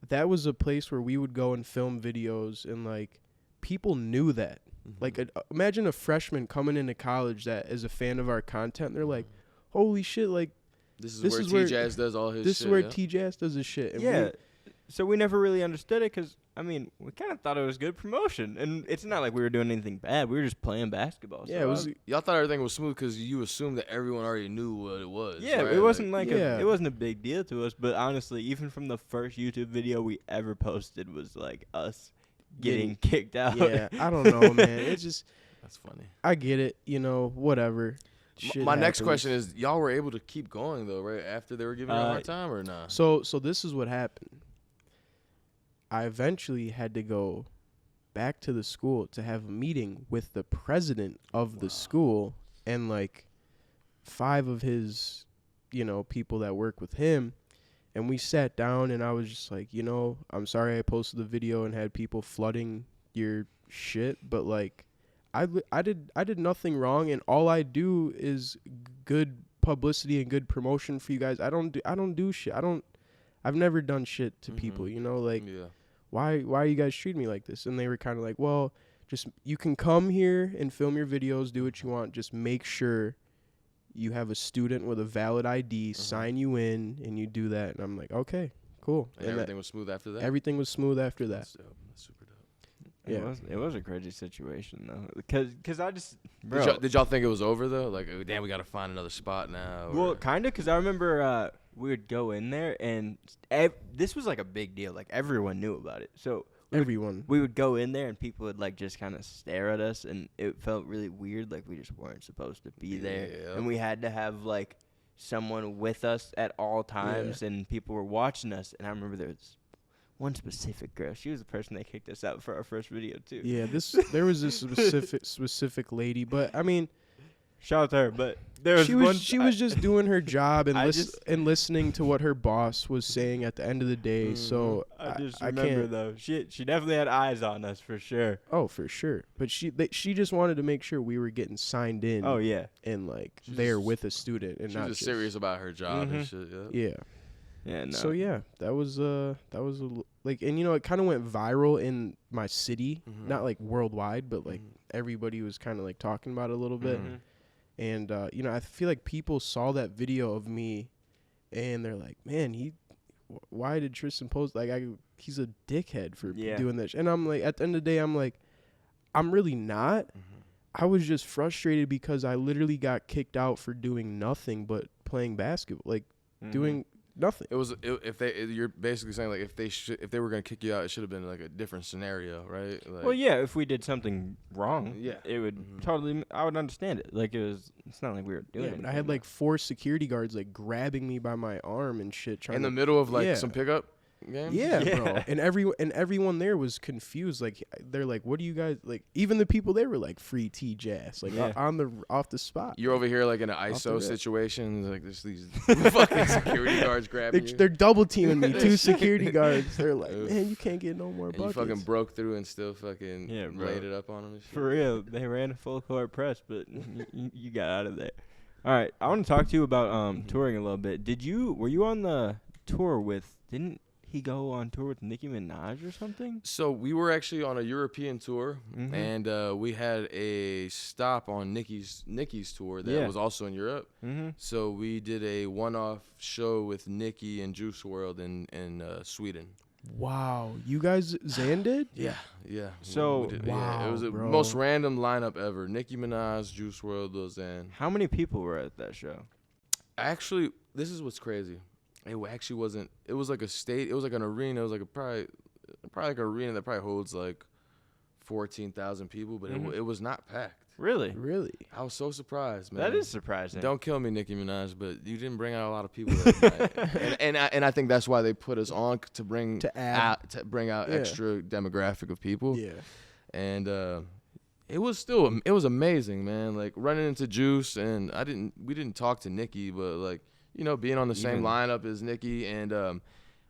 that was a place where we would go and film videos, and like people knew that. Mm-hmm. Like imagine a freshman coming into college that is a fan of our content. They're like, "Holy shit! Like this is where T-Jazz does all his shit." This is where T-Jazz does his shit. And so we never really understood it because, we kind of thought it was good promotion. And it's not like we were doing anything bad. We were just playing basketball. Yeah, so y'all thought everything was smooth because you assumed that everyone already knew what it was. Yeah, right? it wasn't it wasn't a big deal to us. But honestly, even from the first YouTube video we ever posted was like us getting kicked out. Yeah, I don't know, man. It's just... That's funny. I get it, whatever. My next question is, y'all were able to keep going, though, right? After they were giving you a hard time or not? So this is what happened. I eventually had to go back to the school to have a meeting with the president of the school and, like, 5 of his, people that work with him. And we sat down, and I was just like, I'm sorry I posted the video and had people flooding your shit, but, like, I did nothing wrong, and all I do is good publicity and good promotion for you guys. I don't do shit. I've never done shit to people, like why are you guys treating me like this? And they were kind of like, well, just you can come here and film your videos, do what you want, just make sure you have a student with a valid ID, sign you in, and you do that. And I'm like, okay, cool. And everything was smooth after that? Everything was smooth after that. That's super dope. Yeah. It was a crazy situation though, because I just did y'all think it was over though? Like, oh, damn, we got to find another spot now. Well, kind of, because I remember we would go in there, and this was like a big deal. Like everyone knew about it, so we would go in there, and people would like just kind of stare at us, and it felt really weird. Like we just weren't supposed to be there, and we had to have like someone with us at all times, and people were watching us. And I remember there was one specific girl. She was the person that kicked us out for our first video too. Yeah, there was this specific lady, but Shout out to her. But there was she was just doing her job and listening to what her boss was saying at the end of the day. So I just remember though, she definitely had eyes on us for sure. Oh, for sure. But she just wanted to make sure we were getting signed in. Oh yeah, and like there with a student, and she's not just serious about her job and shit. Yeah. Yeah. No. So yeah, that was like, and it kind of went viral in my city, not like worldwide, but like everybody was kind of like talking about it a little bit. And I feel like people saw that video of me, and they're like, "Man, why did Tristan post like he's a dickhead for doing this?" And I'm like, at the end of the day, I'm like, I'm really not. I was just frustrated because I literally got kicked out for doing nothing but playing basketball, like doing nothing. You're basically saying like if they were gonna kick you out, it should have been like a different scenario, right? Like, well, yeah, if we did something wrong, yeah, it would I would understand it. Like it's not like we were doing it. But I had like 4 security guards like grabbing me by my arm and shit, trying in the middle of like some pickup game. Yeah, bro. And everyone there was confused. Like they're like, "What do you guys like?" Even the people there were like, "Free T Jass," like off the spot. You're over here like in an ISO situation, like there's these fucking security guards grabbing you. They're double teaming me. 2 security guards. They're like, "Man, you can't get no more buckets." You fucking broke through and still fucking laid it up on them and shit. For real, they ran a full court press, but you got out of there. All right, I want to talk to you about touring a little bit. Were you on the tour with? Didn't he go on tour with Nicki Minaj or something? So we were actually on a European tour, and we had a stop on Nicki's tour that was also in Europe. So we did a one-off show with Nicki and Juice WRLD in Sweden. Wow, you guys Xan did? Yeah. So it was the most random lineup ever. Nicki Minaj, Juice WRLD, Xan. How many people were at that show? Actually, this is what's crazy. It actually wasn't. It was like it was like an arena. It was like probably like an arena that probably holds like 14,000 people, but it was not packed. Really? I was so surprised, man. That is surprising. Don't kill me, Nicki Minaj, but you didn't bring out a lot of people that night. And I think that's why they put us on to bring out extra demographic of people. Yeah. And it was amazing, man. Like running into Juice, and we didn't talk to Nicki, but like, being on the same lineup as Nicki, and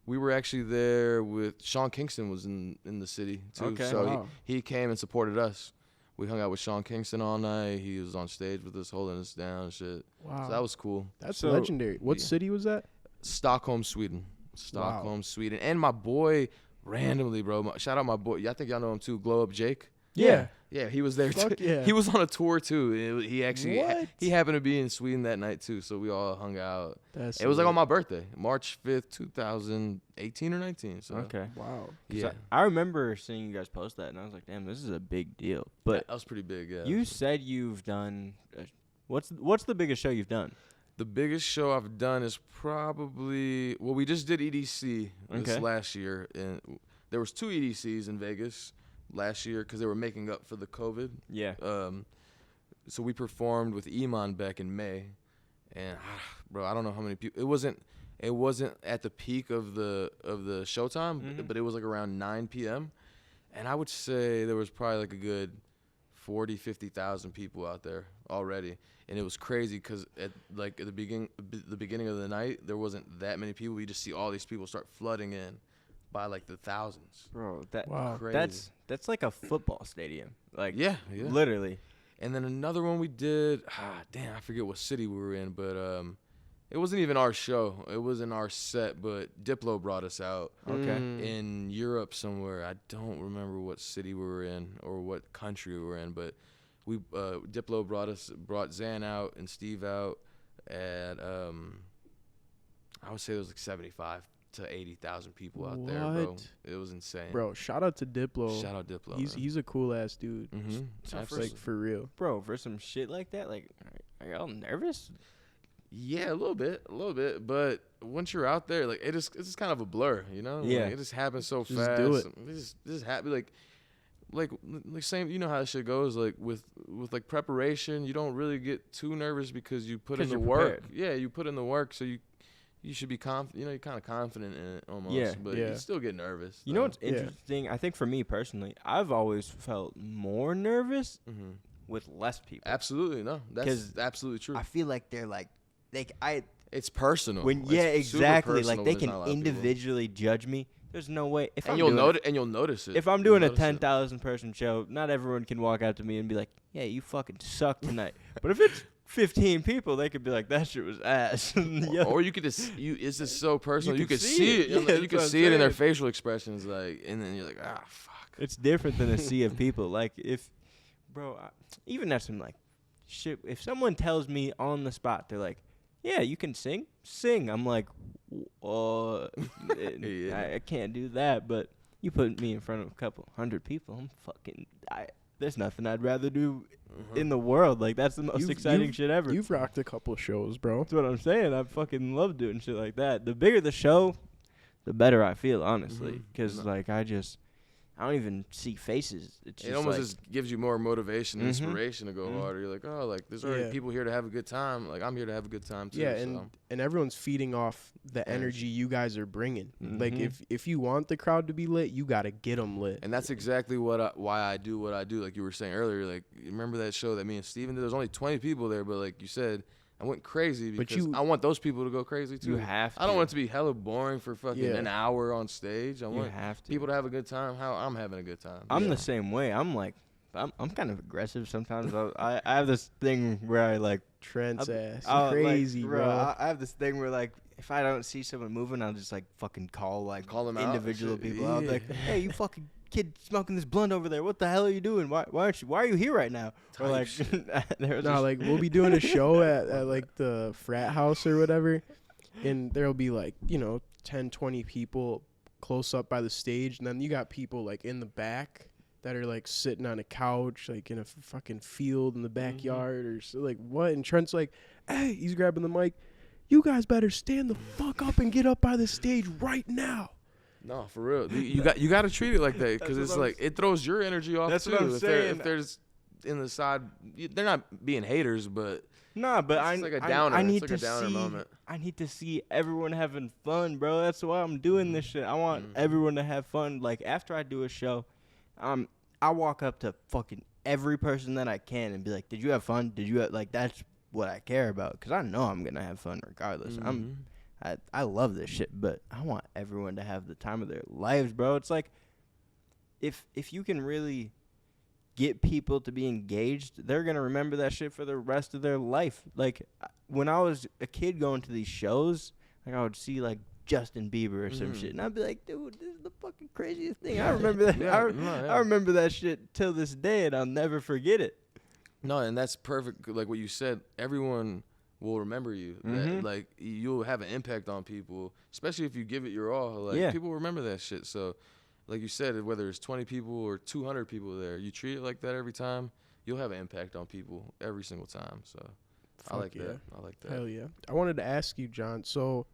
we were actually there with Sean Kingston was in the city too. Okay. So he came and supported us. We hung out with Sean Kingston all night. He was on stage with us, holding us down and shit. Wow. So that was cool. That's legendary. What city was that? Stockholm, Sweden. Sweden. And my boy, randomly, bro. Shout out my boy. I think y'all know him too, Glow Up Jake. Yeah. Yeah, he was there too. Yeah. He was on a tour too. He actually he happened to be in Sweden that night too, so we all hung out. It was like on my birthday, March 5th, 2018 or 19. So okay. Wow. Yeah. I remember seeing you guys post that, and I was like, damn, this is a big deal. But that was pretty big, yeah. You said you've done what's the biggest show you've done? The biggest show I've done is probably we just did EDC this last year, and there was 2 EDCs in Vegas last year because they were making up for the COVID. Yeah. So we performed with Iman back in May, and bro, I don't know how many people. It wasn't at the peak of the showtime, but it was like around 9 p.m. And I would say there was probably like a good 50,000 people out there already, and it was crazy because at the beginning of the night there wasn't that many people. We just see all these people start flooding in by like the thousands. Bro, crazy. That's like a football stadium. Like yeah. Literally. And then another one we did, I forget what city we were in, but it wasn't even our show. It wasn't our set, but Diplo brought us out. Okay. In Europe somewhere. I don't remember what city we were in or what country we were in, but Diplo brought Xan out and Steve out at I would say there was like 75 to 80,000 people out there, bro. It was insane. Bro, shout out to Diplo. Shout out Diplo. He's a cool ass dude. Like for real. Bro, for some shit like that, like are y'all nervous? Yeah, a little bit, but once you're out there, like it's just kind of a blur, Yeah. Like, it just happens so fast. Just do it. Just happy like same, you know how that shit goes, like with like preparation, you don't really get too nervous because you put in the work. Yeah, you put in the work, so you should be confident. You're kind of confident in it almost. Yeah, but you still get nervous. You know what's interesting? I think for me personally, I've always felt more nervous with less people. Absolutely, no. That's absolutely true. I feel like they're like it's personal. Exactly. Like they can individually individually judge me. There's no way. You'll notice it. If I'm doing a 10,000 person show, not everyone can walk out to me and be like, "Yeah, you fucking suck tonight." But if it's 15 people, they could be like, "That shit was ass." Or you could just it's just so personal. You could see it. Yeah, You could see it in their facial expressions, like, and then you're like, ah, fuck. It's different than a sea of people. Like even at some like shit. If someone tells me on the spot, they're like, "Yeah, you can sing." I'm like, I can't do that. But you put me in front of a couple hundred people, there's nothing I'd rather do in the world. Like, that's the most exciting shit ever. You've rocked a couple shows, bro. That's what I'm saying. I fucking love doing shit like that. The bigger the show, the better I feel, honestly. Because, like, I don't even see faces. It almost just gives you more motivation and inspiration to go harder. You're like, oh, like, there's already people here to have a good time. Like, I'm here to have a good time, too. Yeah, and everyone's feeding off the energy you guys are bringing. Like, if you want the crowd to be lit, you got to get them lit. And that's exactly why I do what I do. Like you were saying earlier, like, you remember that show that me and Steven did? There was only 20 people there, but like you said, I went crazy because I want those people to go crazy too. You have to. I don't want it to be hella boring for fucking an hour on stage. I want people to have a good time how I'm having a good time. I'm the same way. I'm like, I'm kind of aggressive sometimes. I have this thing where I like Trent's ass. Crazy, like, bro. I have this thing where like if I don't see someone moving, I'll just like fucking call them individual people. I'll be like, "Hey, you fucking kid smoking this blunt over there. What the hell are you doing? Why are you here right now?" Or like, like we'll be doing a show at like the frat house or whatever, and there'll be like 10, 20 people close up by the stage, and then you got people like in the back that are like sitting on a couch, like in a fucking field in the backyard or so, like what? And Trent's like, "Hey," he's grabbing the mic. "You guys better stand the fuck up and get up by the stage right now." No, for real. You got to treat it like that because it's like it throws your energy off that's too. What I'm saying. If there's in the side, they're not being haters, but it's like a downer. I need it's like a downer moment. I need to see everyone having fun, bro. That's why I'm doing this shit. I want everyone to have fun. Like after I do a show, I walk up to fucking every person that I can and be like, "Did you have fun? Did you like?" That's what I care about because I know I'm gonna have fun regardless. I love this shit, but I want everyone to have the time of their lives, bro. It's like if you can really get people to be engaged, they're gonna remember that shit for the rest of their life. Like when I was a kid going to these shows, like I would see like Justin Bieber or some shit, and I'd be like, "Dude, this is the fucking craziest thing." I remember that. I remember that shit till this day, and I'll never forget it. No, and that's perfect. Like what you said, everyone will remember you. Like you'll have an impact on people, especially if you give it your all. Like people remember that shit. So, like you said, whether it's 20 people or 200 people there, you treat it like that every time, you'll have an impact on people every single time. So, I like that. Hell yeah. I wanted to ask you, John. So,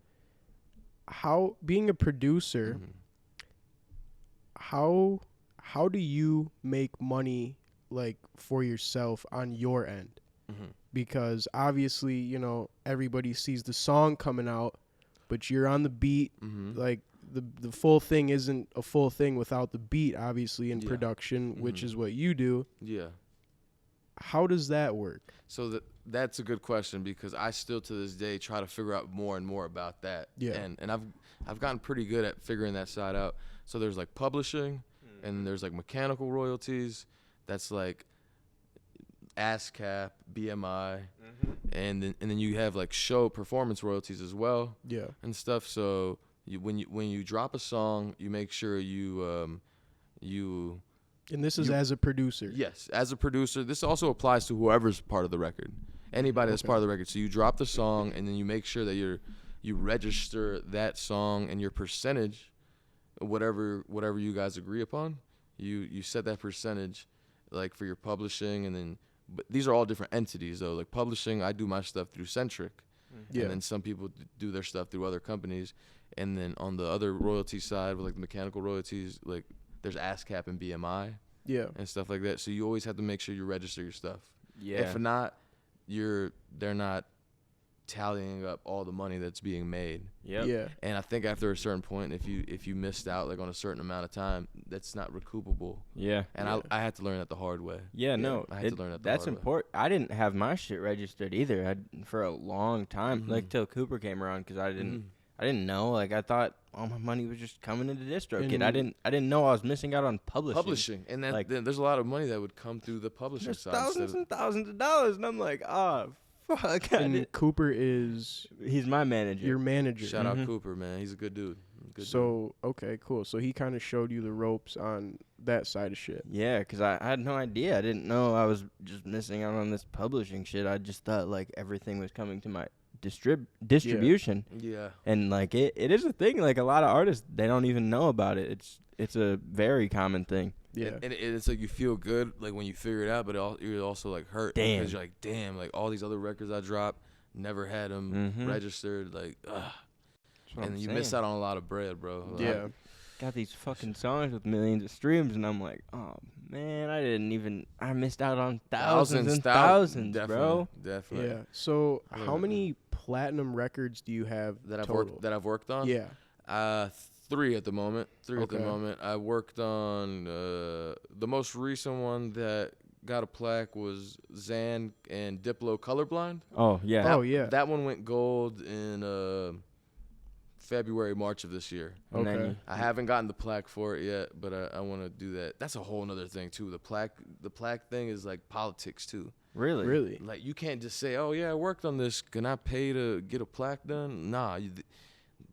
how being a producer, how do you make money like for yourself on your end? Because obviously, everybody sees the song coming out, but you're on the beat. Like the full thing isn't a full thing without the beat, obviously, in production, which is what you do. Yeah. How does that work? So that's a good question because I still to this day try to figure out more and more about that. Yeah. And I've gotten pretty good at figuring that side out. So there's like publishing and there's like mechanical royalties. That's like ASCAP, BMI, and then you have like show performance royalties as well. Yeah. And stuff. So when you drop a song, you make sure you and this is as a producer. Yes, as a producer. This also applies to whoever's part of the record. Anybody that's part of the record. So you drop the song and then you make sure that you register that song and your percentage, whatever you guys agree upon. You set that percentage like for your publishing, and then but these are all different entities though. Like publishing, I do my stuff through Centric. And then some people do their stuff through other companies. And then on the other royalty side, with like the mechanical royalties, like there's ASCAP and BMI. Yeah. And stuff like that. So you always have to make sure you register your stuff. Yeah. If not, they're not tallying up all the money that's being made. Yep. Yeah. And I think after a certain point, if you missed out like on a certain amount of time, that's not recoupable. Yeah. And Yeah. I had to learn that the hard way. Yeah, no, I had to learn that the that's hard way. important. I didn't have my shit registered either. For a long time, like till Cooper came around, because I didn't know. Like I thought all my money was just coming into DistroKid. I didn't know I was missing out on publishing. And then Like, there's a lot of money that would come through the publishing there's side. thousands and thousands of dollars, and I'm like, oh fuck. And Cooper is He's my manager. your manager. Shout out Cooper, man. He's a good dude. Okay, cool. So he kind of showed you the ropes on that side of shit. Yeah, because I had no idea. I didn't know I was just missing out on this publishing shit. I just thought like everything was coming to my distribution. Yeah. And like it is a thing. Like a lot of artists, they don't even know about it. It's a very common thing. Yeah. And it's like you feel good like when you figure it out, but you're also like hurt. Damn. Because you're like, damn, like all these other records I dropped, never had them registered. Like, ugh. And you miss out on a lot of bread, bro. Like, Yeah. Got these fucking songs with millions of streams, and I'm like, oh man, I missed out on thousands and thousands, bro. Definitely. Yeah. So how many platinum records do you have That total? I've worked on? Yeah. 3 at the moment. Okay. I worked on the most recent one that got a plaque was Xan and Diplo Colorblind. Oh yeah. That one went gold in February, March of this year. And then Okay. I haven't gotten the plaque for it yet, but I want to do that. That's a whole nother thing too. The plaque thing is like politics too. Really? Really? Like you can't just say, "Oh yeah, I worked on this. Can I pay to get a plaque done?" Nah,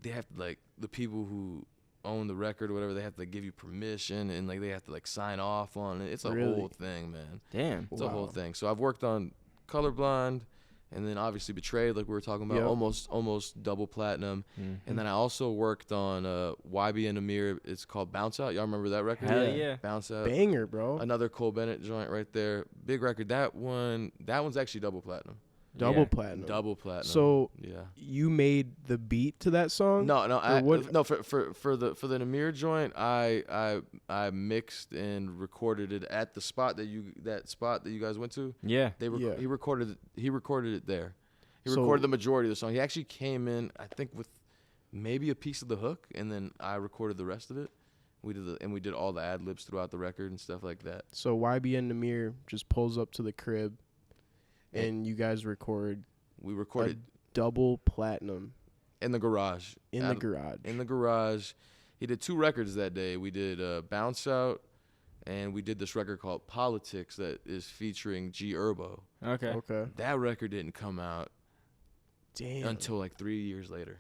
they have to, like, the people who own the record or whatever, they have to give you permission, and like they have to like sign off on it. It's a Really? whole thing, man. Damn. It's a whole Wow. thing. So I've worked on Colorblind, and then obviously Betrayed, like we were talking about, Yep. almost double platinum. And then I also worked on YB and Amir. It's called Bounce Out. Y'all remember that record? Hell yeah. Bounce Out. Banger, bro. Another Cole Bennett joint right there. Big record. That one's actually double platinum. Double Yeah. platinum. Double platinum. So yeah. you made the beat to that song? No, what- for the Namir joint, I mixed and recorded it at the spot that you guys went to. Yeah. Yeah. He recorded it there. He So- recorded the majority of the song. He actually came in, I think, with maybe a piece of the hook, and then I recorded the rest of it. We did all the ad libs throughout the record and stuff like that. So YB and Namir just pulls up to the crib, and you guys record We recorded double platinum in the garage. in the garage. In the garage. He did 2 records that day. We did Bounce Out, and we did this record called Politics that is featuring G Herbo. Okay. Okay. That record didn't come out Damn. until like 3 years later.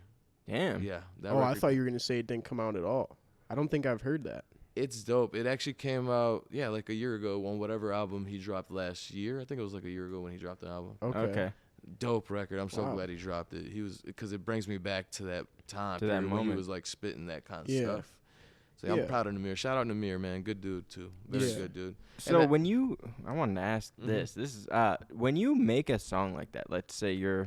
Damn. Yeah. That Oh, I record- thought you were gonna say it didn't come out at all. I don't think I've heard that. It's dope. It actually came out, like a year ago on whatever album he dropped last year. I think it was like a year ago when he dropped the album. Okay. Dope record. I'm so Wow. glad he dropped it. Because it brings me back to that time To that period when he moment. was like spitting that kind of Yeah. stuff. So Yeah. I'm proud of Namir. Shout out Namir, man. Good dude too. Very Yeah. good dude. So that- when you, I wanted to ask Mhm. this. This is when you make a song like that. Let's say you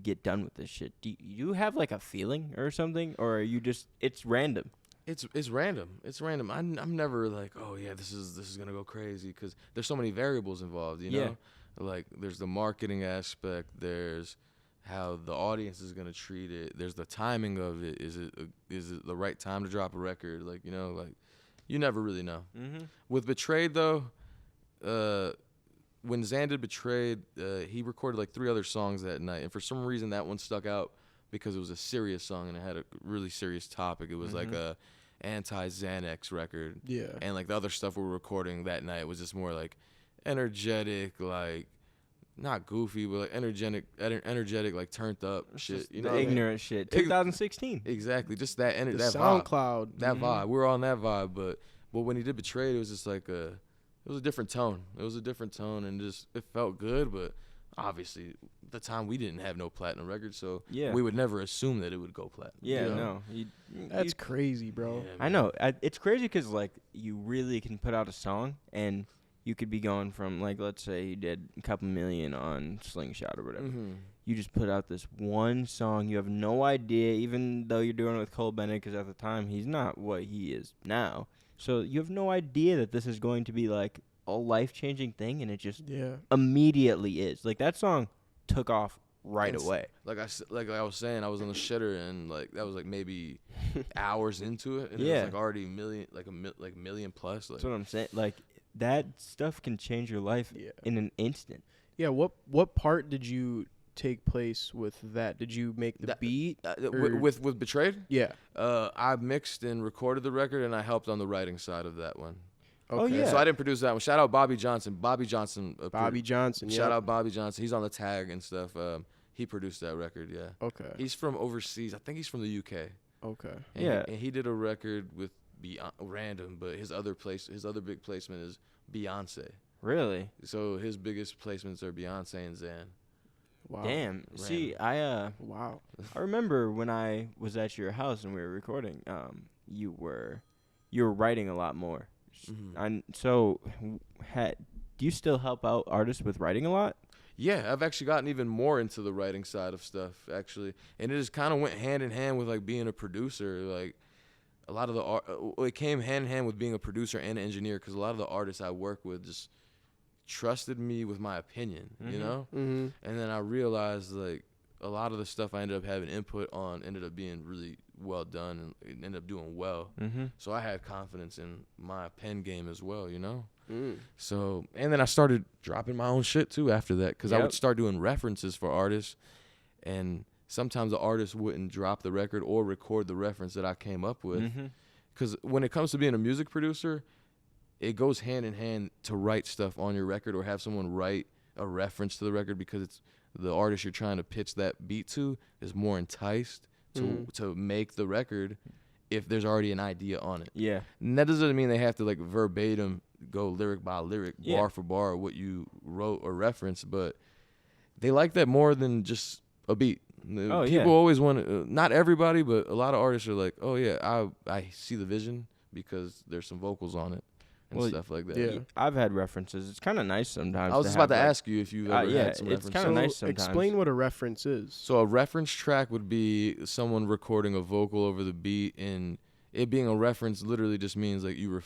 get done with this shit. Do you have like a feeling or something, or are you just it's random? It's random. It's random. I'm never like, oh yeah, this is gonna go crazy, because there's so many variables involved. You know, Yeah. like there's the marketing aspect. There's how the audience is gonna treat it. There's the timing of it. Is it the right time to drop a record? Like, you know, like you never really know. Mm-hmm. With Betrayed though, when Xan did Betrayed, he recorded like 3 other songs that night, and for some reason that one stuck out because it was a serious song and it had a really serious topic. It was like a anti-Xanax record. Yeah. And like the other stuff we were recording that night was just more like energetic, like not goofy, but like energetic, like turned up shit. You know, the what I mean? ignorant shit. Ig- 2016. Exactly, just that The that vibe, SoundCloud. that vibe. We were on that vibe, but when he did Betrayed, it was just like it was a different tone. It was a different tone, and just it felt good, but. Obviously, at the time we didn't have no platinum records, so Yeah. we would never assume that it would go platinum. Yeah, you know? no. That's crazy, bro. Yeah, I man. know. It's crazy because, like, you really can put out a song and you could be going from, like, let's say you did a couple million on Slingshot or whatever. Mm-hmm. You just put out this one song. You have no idea, even though you're doing it with Cole Bennett, because at the time he's not what he is now. So you have no idea that this is going to be, like, a life-changing thing, and it just Yeah. immediately is. Like, that song took off right away. Like I was saying, I was on the shitter, and like that was like maybe hours into it, and it Yeah. was like already million plus. Like, That's what I'm saying. Like that stuff can change your life in an instant. Yeah. What part did you take place with that? Did you make the beat? With Betrayed? Yeah. I mixed and recorded the record, and I helped on the writing side of that one. Okay. Oh, yeah. So I didn't produce that one. Shout out Bobby Johnson. Bobby Johnson. Shout out Bobby Johnson. He's on the tag and stuff. He produced that record. Yeah. Okay. He's from overseas. I think he's from the UK. Okay. And he did a record with random, but his other big placement is Beyonce. Really? So his biggest placements are Beyonce and Xan. Wow. Damn. See, Wow. I remember when I was at your house and we were recording. You were writing a lot more. Mm-hmm. Do you still help out artists with writing a lot? Yeah, I've actually gotten even more into the writing side of stuff, actually. And it just kind of went hand in hand with, like, being a producer. Like, a lot of it came hand in hand with being a producer and an engineer, because a lot of the artists I work with just trusted me with my opinion, you know? Mm-hmm. And then I realized, like, a lot of the stuff I ended up having input on ended up being really well done, and it ended up doing well. Mm-hmm. So I had confidence in my pen game as well, you know? Mm. So, and then I started dropping my own shit too after that, because I would start doing references for artists, and sometimes the artist wouldn't drop the record or record the reference that I came up with. Because when it comes to being a music producer, it goes hand in hand to write stuff on your record or have someone write a reference to the record, because it's the artist you're trying to pitch that beat to is more enticed to make the record if there's already an idea on it. Yeah. And that doesn't mean they have to, like, verbatim go lyric by lyric, bar for bar, what you wrote or referenced, but they like that more than just a beat. People always want to, not everybody, but a lot of artists are like, oh yeah, I see the vision because there's some vocals on it and stuff like that. Yeah. I've had references. It's kind of nice sometimes. I was just about to ask you if you ever had some it's references. kind of nice sometimes. Explain what a reference is. So a reference track would be someone recording a vocal over the beat, and it being a reference literally just means like you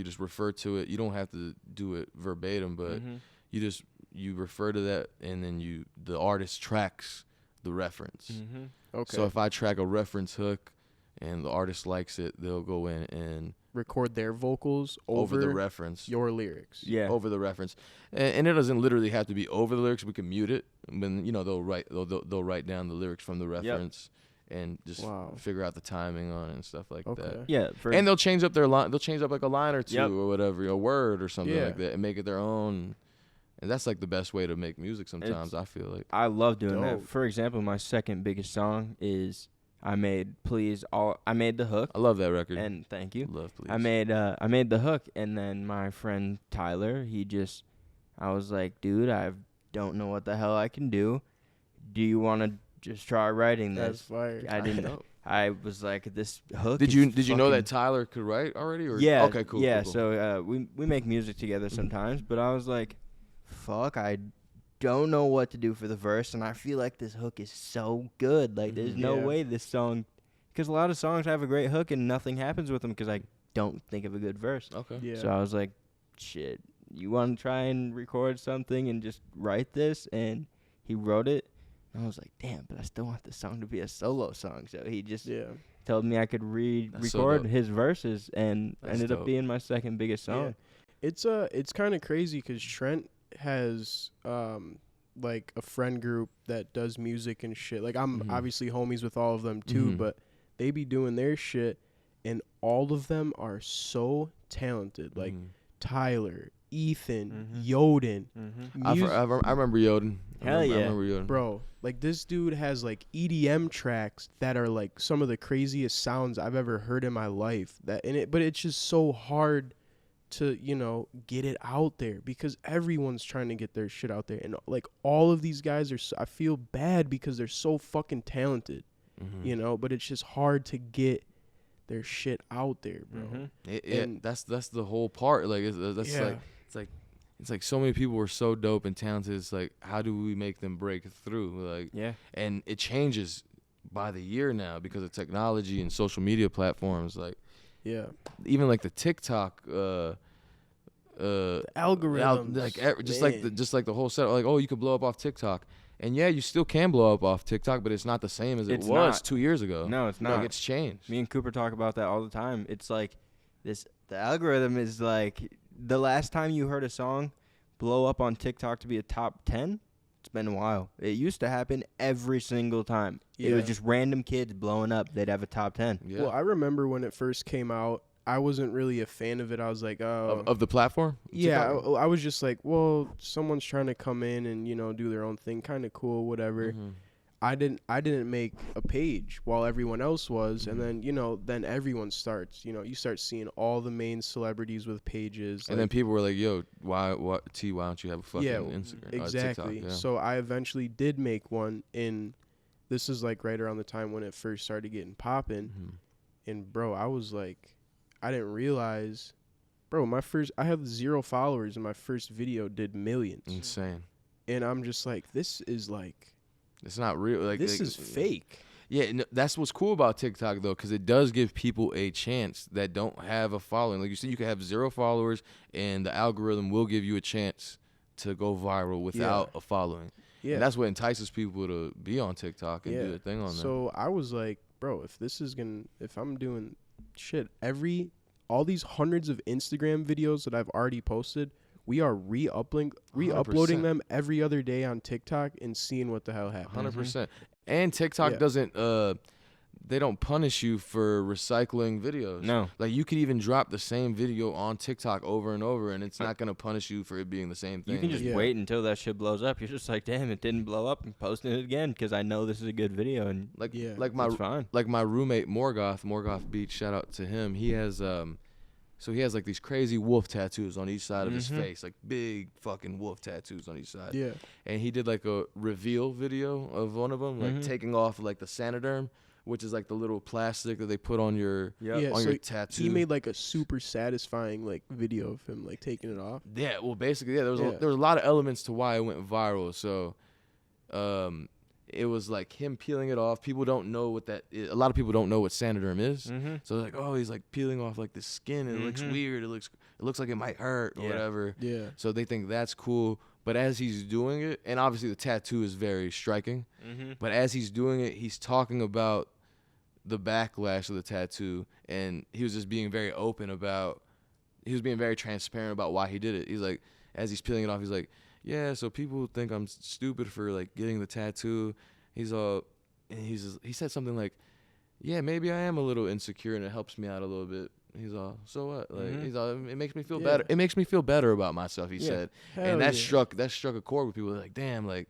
just refer to it. You don't have to do it verbatim, but you refer to that, and then the artist tracks the reference. Okay. So if I track a reference hook and the artist likes it, they'll go in and record their vocals over the reference. Your lyrics. Yeah. Over the reference. And it doesn't literally have to be over the lyrics. We can mute it. But they'll write down the lyrics from the reference and just figure out the timing on it and stuff like that. Yeah. And they'll change up their line. They'll change up like a line or two or whatever, a word or something like that, and make it their own. And that's like the best way to make music sometimes, I feel like. I love doing that. For example, my second biggest song is I made the hook. I love that record. And thank you. Love Please. I made the hook, and then my friend Tyler, I was like, dude, I don't know what the hell I can do. Do you want to just try writing this? That's fire. I didn't. I was like, this hook. Did you know that Tyler could write already? Or? Yeah. Okay, cool. Yeah. Cool. So we make music together sometimes, but I was like, fuck, I don't know what to do for the verse, and I feel like this hook is so good. Like, there's no way this song, because a lot of songs have a great hook and nothing happens with them because I don't think of a good verse. Okay. Yeah. So I was like, shit, you want to try and record something and just write this? And he wrote it. And I was like, damn, but I still want this song to be a solo song. So he just told me I could record his verses, and ended up being my second biggest song. Yeah. It's kind of crazy because Trent has like a friend group that does music and shit. Like, I'm obviously homies with all of them too, but they be doing their shit, and all of them are so talented. Like Tyler, Ethan, Yoden. I remember Yoden. Hell yeah. I remember Yoden. Bro, like, this dude has like EDM tracks that are like some of the craziest sounds I've ever heard in my life. But it's just so hard to, get it out there because everyone's trying to get their shit out there. And like, all of these guys I feel bad because they're so fucking talented, but it's just hard to get their shit out there, bro. That's the whole part. Like, it's like so many people were so dope and talented. It's like, how do we make them break through? Like, and it changes by the year now because of technology and social media platforms. Like, even like the TikTok algorithm, just like the whole set. Like, oh, you could blow up off TikTok, And yeah, you still can blow up off TikTok, but it's not the same as it It's was not. 2 years ago. No, it's not. Like, it's changed. Me and Cooper talk about that all the time. It's like the algorithm is like the last time you heard a song blow up on TikTok to be a top 10, it's been a while. It used to happen every single time. It was just random kids blowing up. They'd have a top 10. Yeah. Well, I remember when it first came out, I wasn't really a fan of it. I was like, oh. Of the platform? Yeah, I was just like, well, someone's trying to come in and, do their own thing. Kind of cool, whatever. Mm-hmm. I didn't make a page while everyone else was. And then, then everyone starts. You start seeing all the main celebrities with pages. And then people were like, yo, why don't you have a fucking Instagram? Exactly. TikTok? Yeah. So I eventually did make one this is like right around the time when it first started getting popping. Mm-hmm. And bro, I was like, I didn't realize, bro, I have 0 followers and my first video did millions. Insane. And I'm just like, this is like, it's not real. Like, this is fake. Yeah, no, that's what's cool about TikTok, though, because it does give people a chance that don't have a following. Like you said, you can have 0 followers, and the algorithm will give you a chance to go viral without a following. Yeah. And that's what entices people to be on TikTok and do their thing on there. So I was like, bro, if I'm doing shit, all these hundreds of Instagram videos that I've already posted, we are re-uploading them every other day on TikTok and seeing what the hell happens. 100%. And TikTok doesn't, they don't punish you for recycling videos. No. Like, you could even drop the same video on TikTok over and over, and it's not going to punish you for it being the same thing. You can just wait until that shit blows up. You're just like, damn, it didn't blow up. I'm posting it again because I know this is a good video. And it's fine. Like my roommate, Morgoth Beach, shout out to him. He has, so he has like these crazy wolf tattoos on each side of his face, like big fucking wolf tattoos on each side. Yeah. And he did like a reveal video of one of them, like taking off like the Sanoderm, which is like the little plastic that they put on your your tattoo. He made like a super satisfying like video of him like taking it off. Yeah, well basically, there was a lot of elements to why it went viral. So it was like him peeling it off. People don't know what that is. A lot of people don't know what Sanoderm is. So they're like, oh, he's like peeling off like the skin. And it looks weird. It looks like it might hurt or whatever. Yeah. So they think that's cool. But as he's doing it, and obviously the tattoo is very striking, but as he's doing it, he's talking about the backlash of the tattoo, and he was just being very open about, he was being very transparent about why he did it. He's like, as he's peeling it off, he's like, yeah, so people think I'm stupid for like getting the tattoo. He said something like, yeah, maybe I am a little insecure and it helps me out a little bit. He's all, so what? Like he's all, it makes me feel better. It makes me feel better about myself, he said. And that struck a chord with people. Like, damn, like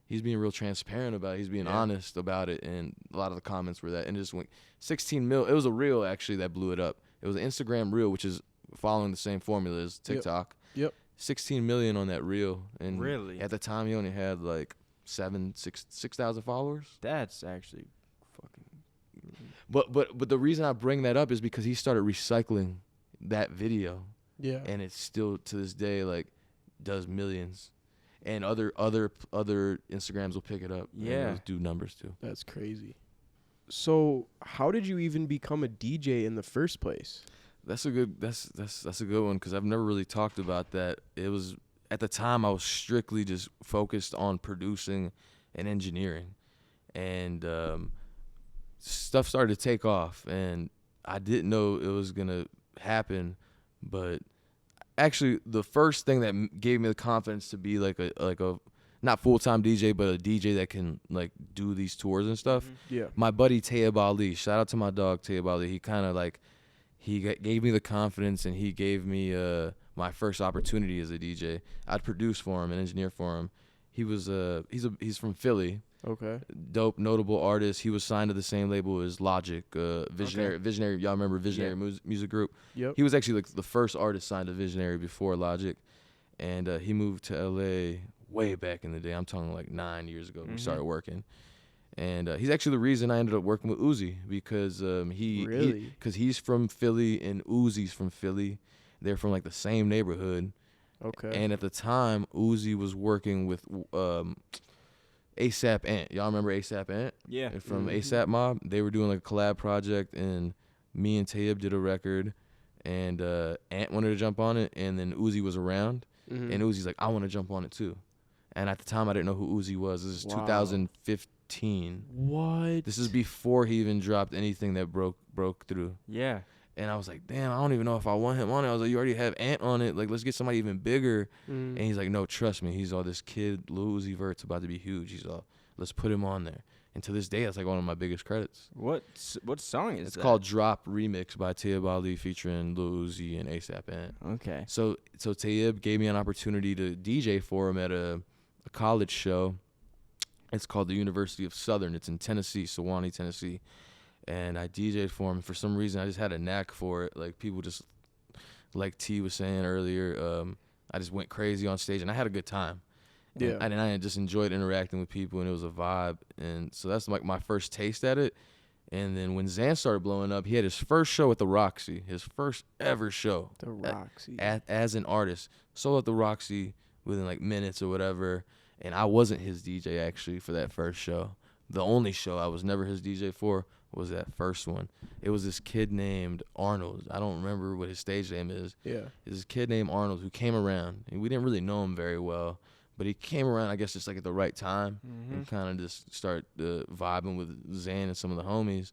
he's being real transparent about it. He's being honest about it. And a lot of the comments were that. And it just went 16 mil. It was a reel actually that blew it up. It was an Instagram reel, which is following the same formula as TikTok. Yep. 16 million on that reel. And really? At the time, he only had like 6,000 followers. That's actually fucking. But the reason I bring that up is because he started recycling that video. Yeah. And it's still to this day like does millions. And other Instagrams will pick it up. Yeah. And do numbers too. That's crazy. So how did you even become a DJ in the first place? That's a good one because I've never really talked about that. It was at the time I was strictly just focused on producing and engineering, and stuff started to take off, and I didn't know it was gonna happen. But actually, the first thing that gave me the confidence to be like a not full-time DJ, but a DJ that can like do these tours and stuff. Yeah. My buddy Tayyib Ali, shout out to my dog Tayyib Ali. He kind of like. He gave me the confidence, and he gave me my first opportunity as a DJ. I'd produce for him and engineer for him. He was he's from Philly. Okay. Dope, notable artist. He was signed to the same label as Logic, Visionary. Y'all remember Visionary Music Group? Yep. He was actually like the first artist signed to Visionary before Logic, and he moved to LA way back in the day. I'm talking like 9 years ago. We started working. And he's actually the reason I ended up working with Uzi because he's from Philly and Uzi's from Philly. They're from like the same neighborhood. Okay. And at the time, Uzi was working with ASAP Ant. Y'all remember ASAP Ant? Yeah. From ASAP Mob. They were doing like a collab project, and me and Tayyib did a record, and Ant wanted to jump on it, and then Uzi was around, and Uzi's like, I want to jump on it too. And at the time, I didn't know who Uzi was. This is 2015. What? This is before he even dropped anything that broke through. Yeah. And I was like, damn, I don't even know if I want him on it. I was like, you already have Ant on it. Like, let's get somebody even bigger. And he's like, no, trust me. He's all, this kid, Lil Uzi Vert's about to be huge. He's all, let's put him on there. And to this day, that's like one of my biggest credits. What song is that? It's called Drop Remix by Tayyib Ali featuring Lil Uzi and ASAP Ant. Okay. So Tayyib gave me an opportunity to DJ for him at a college show. It's called the University of Southern. It's in Tennessee, Sewanee, Tennessee. And I DJ'd for him. For some reason, I just had a knack for it. Like, people just, like T was saying earlier, I just went crazy on stage, and I had a good time. Yeah. And I just enjoyed interacting with people, and it was a vibe. And so that's like my first taste at it. And then when Xans started blowing up, he had his first show at the Roxy, his first ever show. The Roxy. As an artist. Sold at the Roxy within like minutes or whatever. And I wasn't his DJ actually for that first show. The only show I was never his DJ for was that first one. It was this kid named Arnold. I don't remember what his stage name is. Yeah. It's this kid named Arnold who came around, and we didn't really know him very well. But he came around, I guess, just like at the right time and kind of just start vibing with Xan and some of the homies.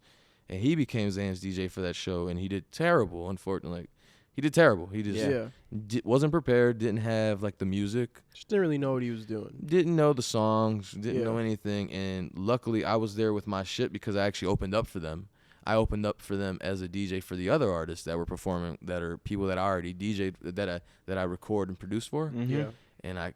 And he became Xan's DJ for that show, and he did terrible, unfortunately. Like, he did terrible. He just wasn't prepared, didn't have, like, the music. Just didn't really know what he was doing. Didn't know the songs, didn't know anything. And luckily, I was there with my shit because I actually opened up for them. I opened up for them as a DJ for the other artists that were performing, that are people that I already DJ'd, that I record and produce for. Yeah. And I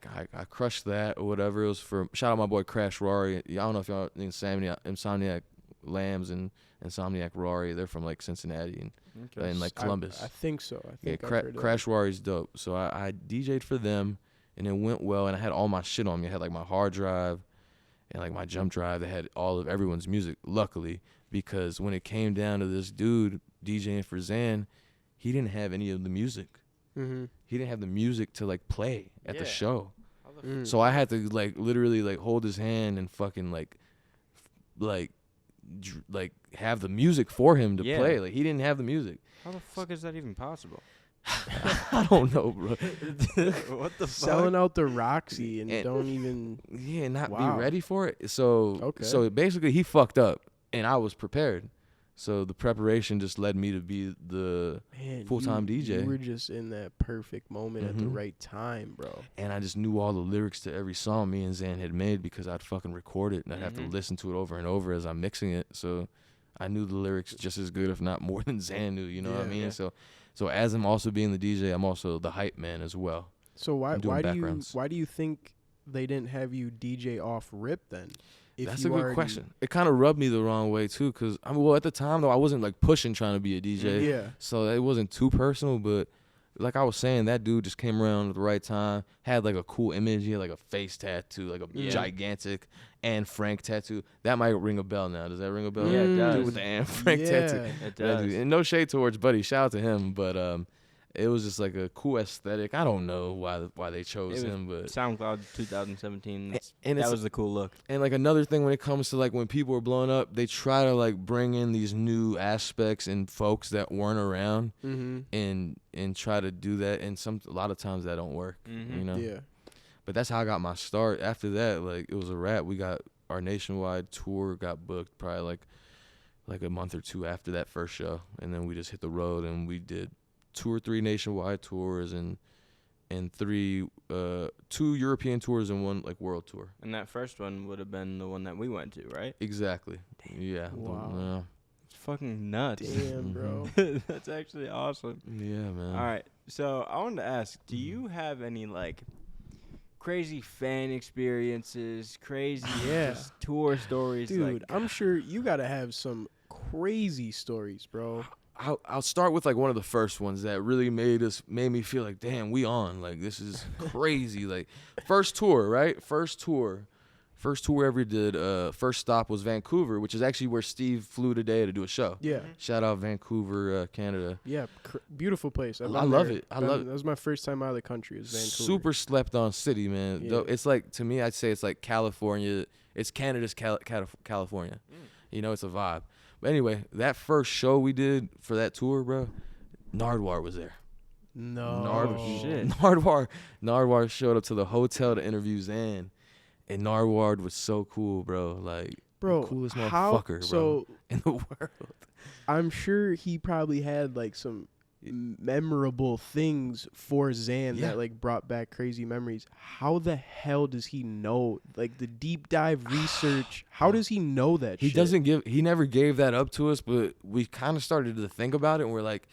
crushed that or whatever. It was for, shout out my boy Crash Rory. I don't know if y'all Insomniac Lambs and Insomniac Rory. They're from like Cincinnati and like Columbus. I think so. I think I've heard Crash Rory's dope. So I DJ'd for them, and it went well. And I had all my shit on me. I had like my hard drive and like my jump drive that had all of everyone's music. Luckily, because when it came down to this dude DJing for Xan, he didn't have any of the music. He didn't have the music to like play at the show. So I had to like literally like hold his hand and fucking like have the music for him to play. Like, he didn't have the music. How the fuck is that even possible? I don't know, bro. What the fuck? Selling out the Roxy and don't even not be ready for it. So basically he fucked up and I was prepared. So the preparation just led me to be the full-time DJ. You were just in that perfect moment at the right time, bro. And I just knew all the lyrics to every song me and Xan had made because I'd fucking record it and I'd have to listen to it over and over as I'm mixing it. So I knew the lyrics just as good, if not more than Xan knew, you know what I mean? Yeah. So as I'm also being the DJ, I'm also the hype man as well. So why do you think they didn't have you DJ off rip then? That's a good question. It kind of rubbed me the wrong way too, because at the time though I wasn't like pushing trying to be a DJ. Yeah. So it wasn't too personal, but like I was saying, that dude just came around at the right time. Had like a cool image. He had like a face tattoo, like a gigantic Anne Frank tattoo. That might ring a bell now. Does that ring a bell? Yeah, it does. Dude with the Anne Frank tattoo. It does. And no shade towards Buddy. Shout out to him, but it was just like a cool aesthetic. I don't know why they chose him, but SoundCloud 2017. And that was the cool look. And like another thing when it comes to like when people are blowing up, they try to like bring in these new aspects and folks that weren't around, and try to do that. And a lot of times that don't work, you know. Yeah. But that's how I got my start. After that, like it was a wrap. We got our nationwide tour got booked probably like a month or two after that first show, and then we just hit the road and we did 2 or 3 nationwide tours and 2 European tours and 1 like world tour. And that first one would have been the one that we went to, right? Exactly. Damn. Yeah. Wow. It's fucking nuts. Damn, bro. That's actually awesome. Yeah, man. All right. So I wanted to ask, do you have any like crazy fan experiences, crazy just tour stories? Dude, I'm sure you got to have some crazy stories, bro. I'll start with like one of the first ones that really made me feel like, damn, we on, like this is crazy. Like first tour, right? First tour ever did. First stop was Vancouver, which is actually where Steve flew today to do a show. Yeah. Shout out Vancouver, Canada. Yeah, beautiful place. I love it. That was my first time out of the country. Was Vancouver. Super slept on city, man. Yeah. It's like, to me, I'd say it's like California. It's Canada's California. You know, it's a vibe. But anyway, that first show we did for that tour, bro, Nardwuar was there. No. Shit. Nardwuar showed up to the hotel to interview Xan. And Nardwuar was so cool, bro. Like, Bro, the coolest how, motherfucker, so bro, in the world. I'm sure he probably had like some memorable things for Xan that like brought back crazy memories. How the hell does he know, like, the deep dive research? How does he know that He shit? he never gave that up to us, but we kind of started to think about it, and we're like,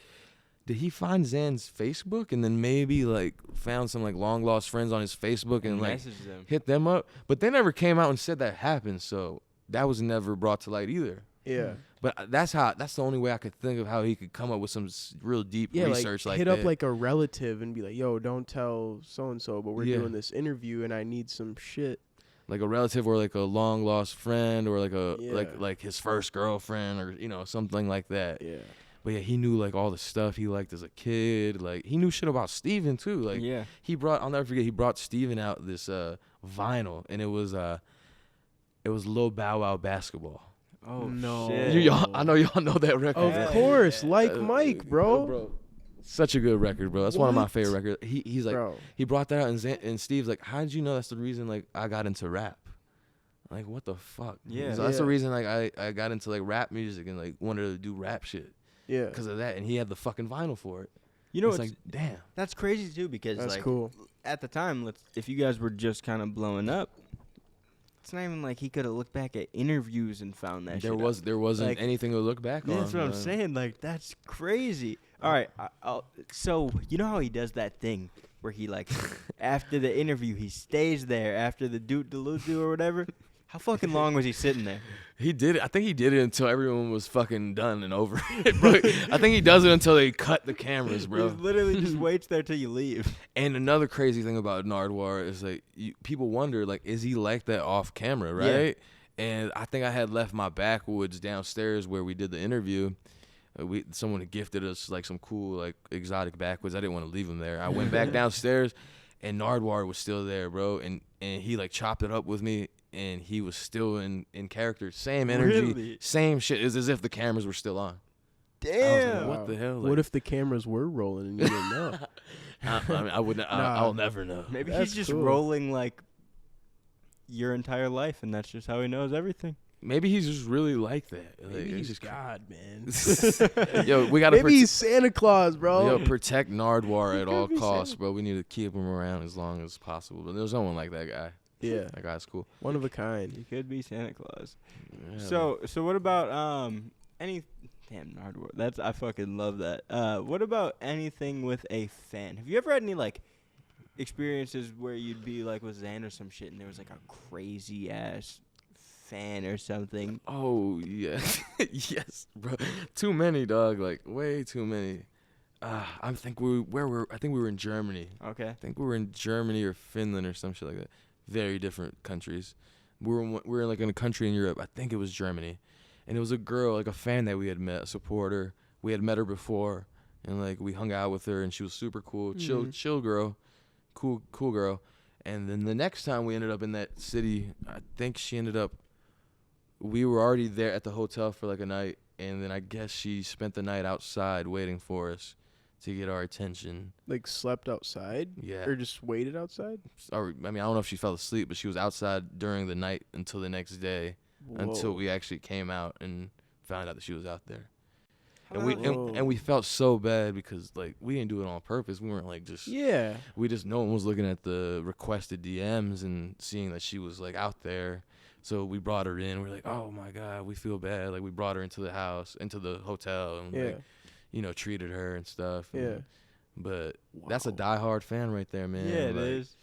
did he find Xan's Facebook and then maybe like found some like long lost friends on his Facebook and like them. hit them up? But they never came out and said that happened, so that was never brought to light either. Yeah. But that's the only way I could think of how he could come up with some real deep research like hit that. up like a relative and be like, yo, don't tell so and so, but we're doing this interview and I need some shit. Like a relative or like a long lost friend or like a Yeah. like his first girlfriend or something like that. Yeah. But yeah, he knew like all the stuff he liked as a kid. Like he knew shit about Steven too. Like I'll never forget, he brought Steven out this vinyl, and it was Lil Bow Wow Basketball. Oh no. shit. I know y'all know that record. Of course, like Mike, bro. Such a good record, bro. That's one of my favorite records. He's like, Bro. he brought that out, and Steve's like, how did you know that's the reason like I got into rap? Like, what the fuck? Yeah. So that's the reason like I got into like rap music and like wanted to do rap shit. Yeah. Because of that, and he had the fucking vinyl for it. You know, it's like, damn. That's crazy too, because That's like cool. at the time, if you guys were just kind of blowing up, it's not even like he could have looked back at interviews and found that. There wasn't like, anything to look back on. That's what I'm saying. Like, that's crazy. All right, so you know how he does that thing where he like after the interview he stays there after the doot deludu or whatever. How fucking long was he sitting there? He did it. I think he did it until everyone was fucking done and over it, bro. I think he does it until they cut the cameras, bro. He literally just waits there till you leave. And another crazy thing about Nardwuar is like people wonder, like, is he like that off camera, right? Yeah. And I think I had left my backwoods downstairs where we did the interview. Someone had gifted us like some cool like exotic backwoods. I didn't want to leave them there. I went back downstairs, and Nardwuar was still there, bro. And he like chopped it up with me. And he was still in character, same energy, same shit. It's as if the cameras were still on. Damn. Like, what the hell? Like, what if the cameras were rolling and you didn't know? I mean, I wouldn't. I'll never know. Maybe That's he's just cool. rolling like your entire life, and that's just how he knows everything. Maybe he's just really like that. Maybe like, he's just God, man. Yo, we gotta. Maybe he's Santa Claus, bro. Yo, protect Nardwuar at all costs, bro. We need to keep him around as long as possible. But there's no one like that guy. Yeah, that guy's cool. One of a kind. He could be Santa Claus. Yeah, so what about any? Damn, Nardwuar. I fucking love that. What about anything with a fan? Have you ever had any like experiences where you'd be like with Xan or some shit, and there was like a crazy ass fan or something? Oh yeah, yes, bro. Too many, dog. Like way too many. I think we were in Germany. Okay. I think we were in Germany or Finland or some shit like that. Very different countries. We were like in a country in Europe. I think it was Germany, and it was a girl, like a fan that we had met, a supporter. We had met her before, and like we hung out with her, and she was super cool, chill girl, cool girl. And then the next time we ended up in that city, I think we were already there at the hotel for like a night, and then I guess she spent the night outside waiting for us to get our attention. Like slept outside? Yeah. Or just waited outside? Or, I mean, I don't know if she fell asleep, but she was outside during the night until the next day. Whoa. Until we actually came out and found out that she was out there. And we felt so bad because like we didn't do it on purpose. We weren't like just no one was looking at the requested DMs and seeing that she was like out there. So we brought her in. We're like, oh my God, we feel bad. Like we brought her into the hotel and like, treated her and stuff. But that's a diehard fan right there, man. Yeah, it is.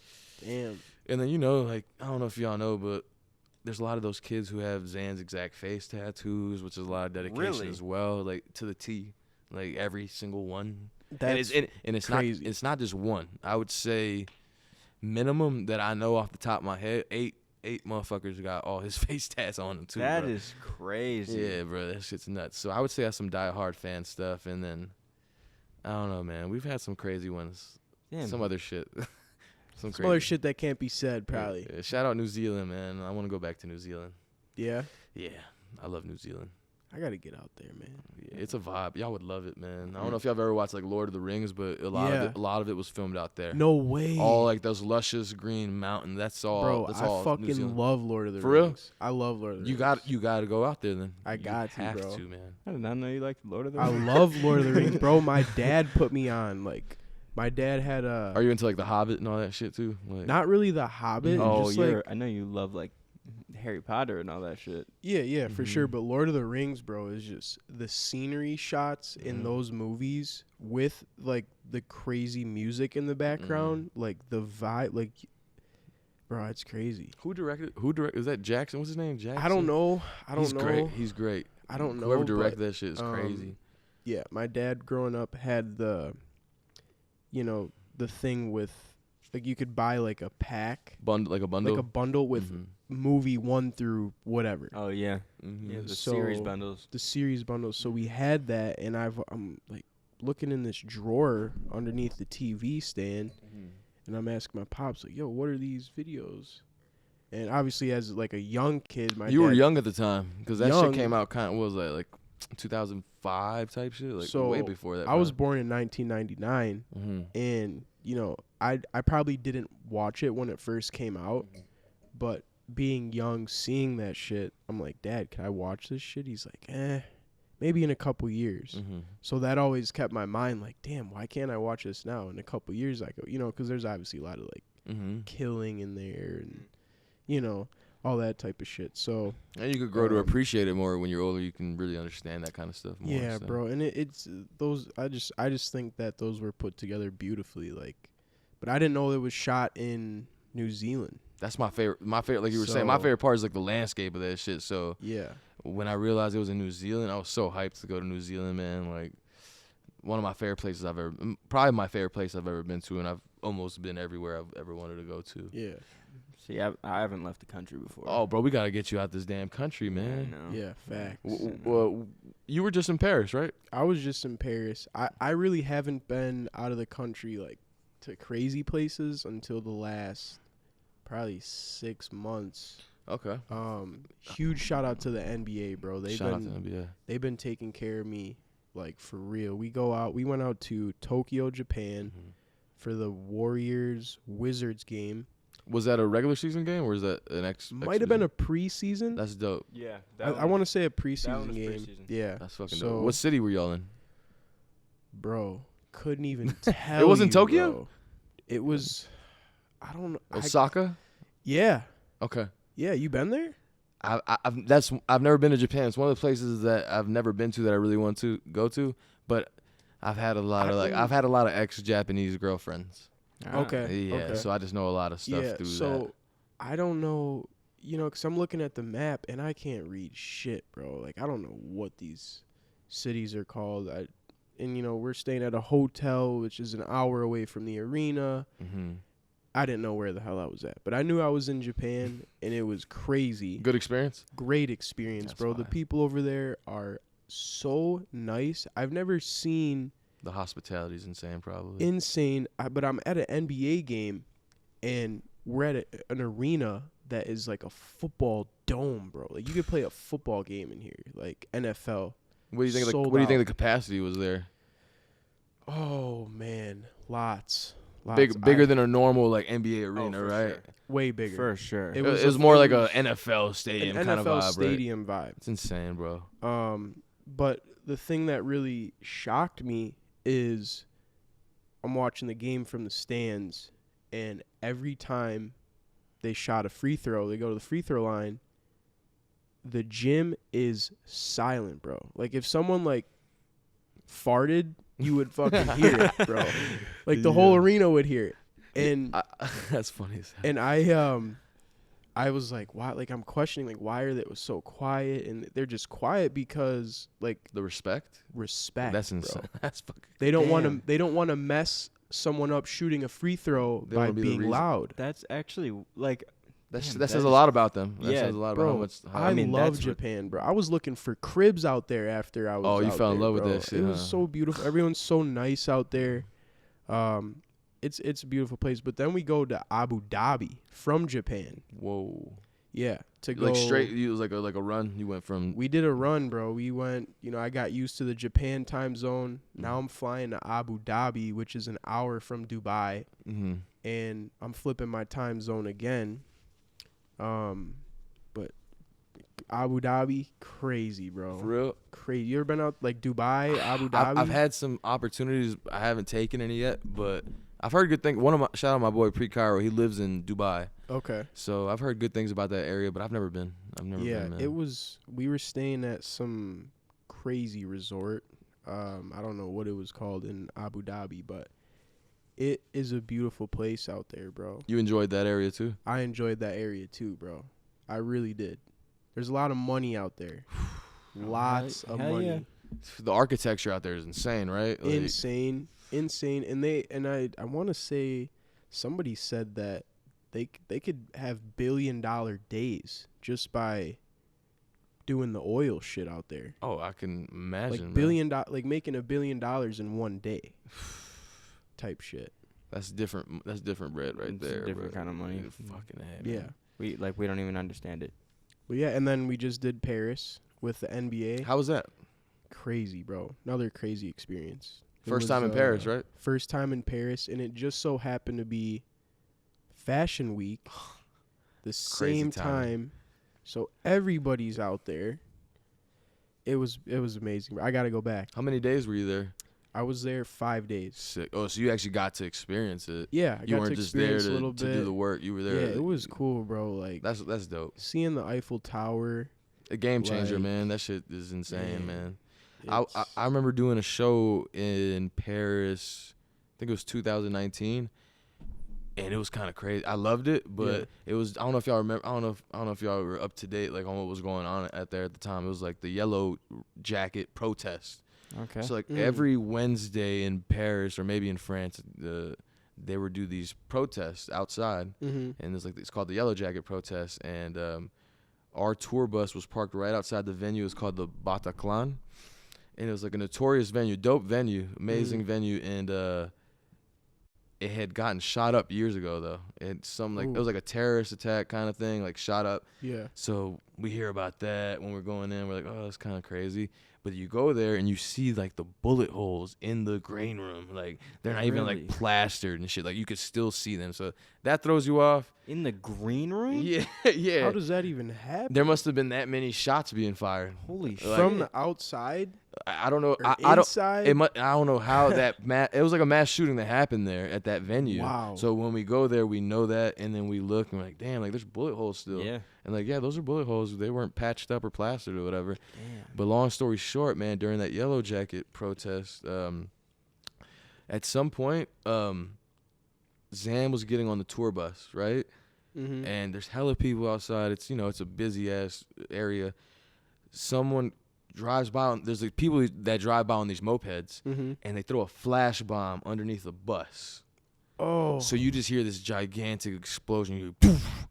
Damn. And then like I don't know if y'all know, but there's a lot of those kids who have Xan's exact face tattoos, which is a lot of dedication as well, like to the T, like every single one. That's it's crazy. It's not just one. I would say minimum that I know off the top of my head, eight motherfuckers got all his face tats on them too. That bro. is crazy. Yeah, bro, that shit's nuts. So I would say that's some diehard fan stuff, and then I don't know, man. We've had some crazy ones. Damn. Some other shit. Some other shit that can't be said, probably. Yeah. Shout out New Zealand, man. I want to go back to New Zealand. Yeah? Yeah, I love New Zealand. I gotta get out there, man. Yeah, it's a vibe. Y'all would love it, man. I don't know if y'all have ever watched like Lord of the Rings, but a lot of it was filmed out there. No way. All like those luscious green mountains. That's all. Bro, that's I all New fucking Zealand. love Lord of the For Rings. I love Lord of the You Rings. got to go out there then. I got to, have bro. to, man. I did not know you liked Lord of the I Rings. love Lord of the Rings, bro. My dad put me on. Like, my dad had a. Are you into like The Hobbit and all that shit too? Like, Not really The Hobbit. Oh, just like, I know you love like Harry Potter and all that shit. yeah, for sure. Mhm. But Lord of the Rings, bro, is just the scenery shots in Mhm. those movies with like the crazy music in the background, like the vibe, like, bro, it's crazy. Who directed? Is that Jackson? What's his name? Jackson. I don't know. He's great. He's great. I don't know. Whoever but, directed that shit is crazy. Yeah, my dad growing up had the thing with like you could buy like a pack, Like a bundle. like a bundle with Mhm. movie 1 through whatever. Oh yeah, Mhm. yeah, the So- series bundles. The series bundles. So we had that, and I'm like looking in this drawer underneath the TV stand, and I'm asking my pops like, "Yo, what are these videos?" And obviously, as like a young kid, You were dad- young at the time because that Young. shit came out kind of what was that like 2005 type shit, like So, way before that. I was born in 1999, Mhm. and I probably didn't watch it when it first came out, but being young, seeing that shit, I'm like, Dad, can I watch this shit? He's like, maybe in a couple years. Mhm. So that always kept my mind like, damn, why can't I watch this now? In a couple years, I go, because there's obviously a lot of like Mhm. killing in there and all that type of shit. So And you could grow to Um, appreciate it more when you're older. You can really understand that kind of stuff more. yeah, so. bro, and it's those. I just think that those were put together beautifully. Like, but I didn't know it was shot in New Zealand. That's my favorite. Like you were saying, my So- favorite part is like the landscape of that shit. So Yeah. when I realized it was in New Zealand, I was so hyped to go to New Zealand, man. Like one of my favorite places probably my favorite place I've ever been to, and I've almost been everywhere I've ever wanted to go to. Yeah. See, I haven't left the country before. Oh, bro, we gotta get you out this damn country, man. No. Yeah. Facts. Well, you were just in Paris, right? I was just in Paris. I really haven't been out of the country like to crazy places until the last probably 6 months. Okay. Huge shout out to the NBA, bro. Shout out to NBA. They've been taking care of me like for real. We went out to Tokyo, Japan for the Warriors Wizards game. Was that a regular season game or is that an Might have been a preseason. That's dope. Yeah, I want to say a one preseason was game. preseason. Yeah. That's fucking So- dope. What city were y'all in? Bro, couldn't even tell. It wasn't you, Tokyo? bro. It was. I don't know. Osaka? Yeah. Okay. Yeah. You been there? I've never been to Japan. It's one of the places that I've never been to that I really want to go to, but I've had a lot of ex-Japanese girlfriends. Okay. Yeah, okay. so I just know a lot of stuff through that. I don't know, because I'm looking at the map and I can't read shit, bro. Like, I don't know what these cities are called. We're staying at a hotel, which is an hour away from the arena. Mhm. I didn't know where the hell I was at, but I knew I was in Japan, and it was crazy. Good experience? Great experience, That's bro. The fine. people over there are so nice. I've never seen The hospitality's insane, probably. insane, but I'm at an NBA game, and we're at an arena that is like a football dome, bro. Like, you could play a football game in here, like NFL. What do you think? sold What do you think out. the capacity was there? Oh man, lots. Bigger than a normal like NBA arena, for right? sure. way bigger. For sure. It It was was more like a NFL stadium an kind NFL of vibe, right? stadium vibe. It's insane, bro. But the thing that really shocked me is I'm watching the game from the stands, and every time they shot a free throw, they go to the free throw line, the gym is silent, bro. Like, if someone like farted, you would fucking hear it, bro. Like, the whole arena would hear it. And That's funny as hell. and I was like, why? Like, I'm questioning, like, why are they so quiet? And they're just quiet because, like, The respect? respect. That's bro. insane. That's fucking. They don't want to. Damn. They don't want to mess someone up shooting a free throw They by wanna be the being reason. loud. That's actually like That Damn, that that says a is- lot about them. That Yeah, says a lot Bro, about how much. I mean, love that's what- Japan, bro. I was looking for cribs out there after I was. Oh, you out fell in there, love with bro. that shit, It was huh? so beautiful. Everyone's so nice out there. It's a beautiful place. But then we go to Abu Dhabi from Japan. Whoa. Yeah, to go like straight. It was like a run. You went from. We did a run, bro. We went. I got used to the Japan time zone. Now I'm flying to Abu Dhabi, which is an hour from Dubai, and I'm flipping my time zone again. But Abu Dhabi, crazy, bro. For real? Crazy. You ever been out like Dubai, Abu Dhabi? I've had some opportunities. I haven't taken any yet, but I've heard good things. Shout out my boy Pre Cairo. He lives in Dubai. Okay. So I've heard good things about that area, but I've never been. Yeah, man. it was. We were staying at some crazy resort. I don't know what it was called in Abu Dhabi, but it is a beautiful place out there, bro. You enjoyed that area too? I enjoyed that area too, bro. I really did. There's a lot of money out there. Lots of money. Yeah. The architecture out there is insane, right? Like, insane. And I want to say somebody said that they could have $1 billion days just by doing the oil shit out there. Oh, I can imagine. Like making $1 billion in one day. Type shit. That's different bread right there. Different kind of money. Fucking head. Yeah. We don't even understand it. Well, yeah, and then we just did Paris with the NBA. How was that? Crazy, bro. Another crazy experience. First time in Paris, right? First time in Paris, and it just so happened to be Fashion Week, the same time. So everybody's out there. It was amazing. I got to go back. How many days were you there? I was there 5 days. Sick. Oh, so you actually got to experience it. Yeah, you weren't just there to do the work. You were there. Yeah, it was cool, bro. Like that's dope. Seeing the Eiffel Tower. A game changer, man. That shit is insane, man. I remember doing a show in Paris. I think it was 2019, and it was kind of crazy. I loved it, but it was. I don't know if y'all remember. I don't know if y'all were up to date, like on what was going on at the time. It was like the yellow jacket protest. Okay. So like every Wednesday in Paris or maybe in France, they would do these protests outside, and it's called the Yellow Jacket protest. And our tour bus was parked right outside the venue. It's called the Bataclan, and it was like a notorious venue, dope venue, amazing venue, and it had gotten shot up years ago though. It was like a terrorist attack kind of thing, like shot up. Yeah. So we hear about that when we're going in. We're like, oh, that's kind of crazy. But you go there and you see like the bullet holes in the grain room. Like they're not even like plastered and shit. Like you could still see them. So that throws you off. In the green room? Yeah, yeah. How does that even happen? There must have been that many shots being fired. Holy shit. Like, from the outside? I don't know. Inside? I don't know how that it was like a mass shooting that happened there at that venue. Wow. So when we go there, we know that, and then we look and we're like, damn, like there's bullet holes still. Yeah. And like, yeah, those are bullet holes. They weren't patched up or plastered or whatever. Damn. But long story short, man, during that Yellow Jacket protest, at some point, Xan was getting on the tour bus, right? Mm-hmm. And there's hella people outside. It's it's a busy ass area. Someone drives by. There's like people that drive by on these mopeds, and they throw a flash bomb underneath the bus. Oh. So you just hear this gigantic explosion. You go, poof,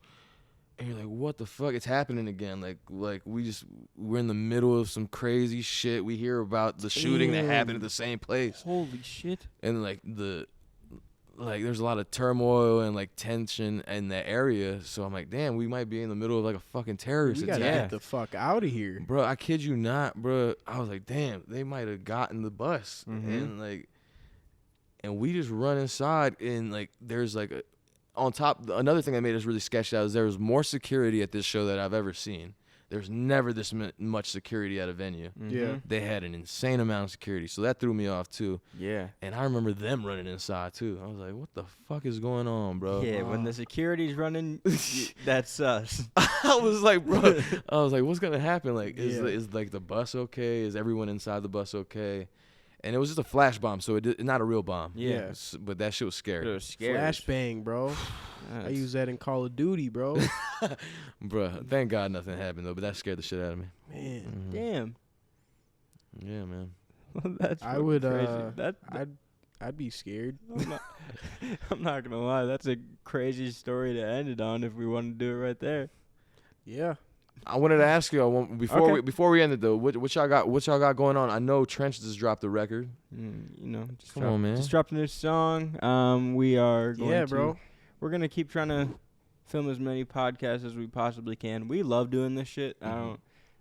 and you're like, what the fuck? It's happening again. Like we're in the middle of some crazy shit. We hear about the shooting that happened at the same place. Holy shit. And there's a lot of turmoil and like tension in that area. So I'm like, damn, we might be in the middle of like a fucking terrorist We attack. gotta get the fuck out of here. Bro, I kid you not, bro. I was like, damn, they might have gotten the bus. And we just run inside, and like there's like another thing that made us really sketched out is there was more security at this show that I've ever seen. There's never this much security at a venue. Yeah. They had an insane amount of security, so that threw me off too. Yeah. And I remember them running inside too. I was like, what the fuck is going on, bro? Yeah, when the security's running, that's us. I was like, bro, what's gonna happen? Like, is like the bus okay? Is everyone inside the bus okay? And it was just a flash bomb, so it's not a real bomb. Yeah. But that shit was scary. It was scary. Flashbang, bro. I use that in Call of Duty, bro. Bruh, thank God nothing happened though, but that scared the shit out of me. Man. Damn. Yeah, man. That's I would crazy. I'd be scared. I'm not gonna lie, that's a crazy story to end it on if we want to do it right there. Yeah. I wanted to ask you before we end it though, what y'all got going on? I know Trench just dropped the record. Come on, man. Just dropped a new song. We are going bro. We're gonna keep trying to film as many podcasts as we possibly can. We love doing this shit.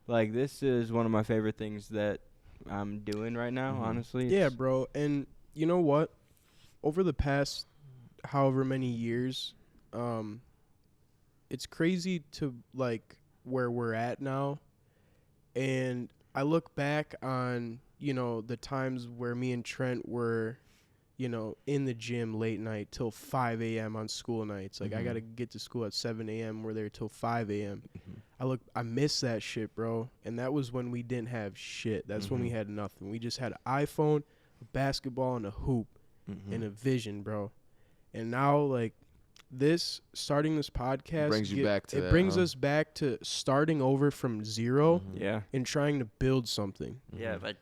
This is one of my favorite things that I'm doing right now, honestly. Yeah, bro. And you know what? Over the past however many years, it's crazy to like where we're at now. And I look back on, the times where me and Trent were, in the gym late night till 5 a.m. on school nights. Like, I got to get to school at 7 a.m. We're there till 5 a.m. I miss that shit, bro. And that was when we didn't have shit. That's when we had nothing. We just had an iPhone, a basketball, and a hoop, and a vision, bro. And now, like, starting this podcast brings us back to starting over from zero and trying to build something. Yeah, like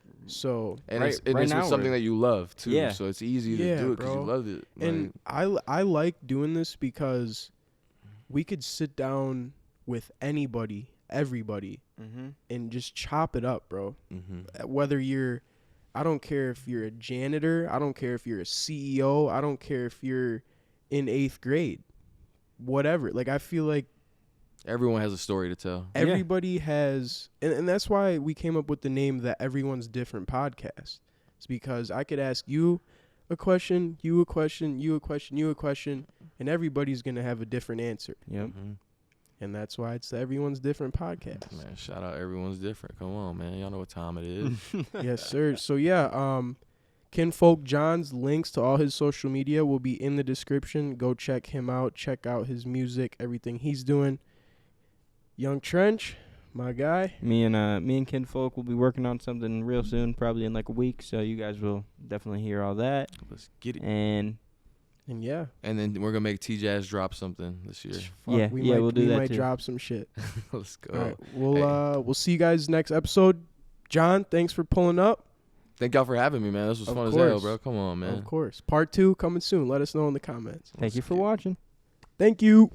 and it's something that you love too. Yeah. So it's easy to do it because you love it. And I like doing this because we could sit down with anybody, everybody, and just chop it up, bro. Whether I don't care if you're a janitor, I don't care if you're a CEO, I don't care if you're in 8th grade, whatever. Like, I feel like everyone has a story to tell. Everybody has, and that's why we came up with the name That Everyone's Different Podcast. It's because I could ask you a question, you a question, you a question, you a question, and everybody's going to have a different answer. Yep. And that's why it's the Everyone's Different Podcast. Man, shout out Everyone's Different. Come on, man. Y'all know what time it is. Yes, sir. So, Kinfolk Jon's links to all his social media will be in the description. Go check him out. Check out his music, everything he's doing. Young Trench, my guy. Me and Kinfolk will be working on something real soon, probably in like a week. So you guys will definitely hear all that. Let's get it. And yeah. And then we're gonna make T-Jazz drop something this year. We'll do that. We might too. Drop some shit. Let's go. All right, we'll see you guys next episode. John, thanks for pulling up. Thank y'all for having me, man. This was fun as hell, bro. Come on, man. Of course. Part 2 coming soon. Let us know in the comments. Thank you for watching. Thank you.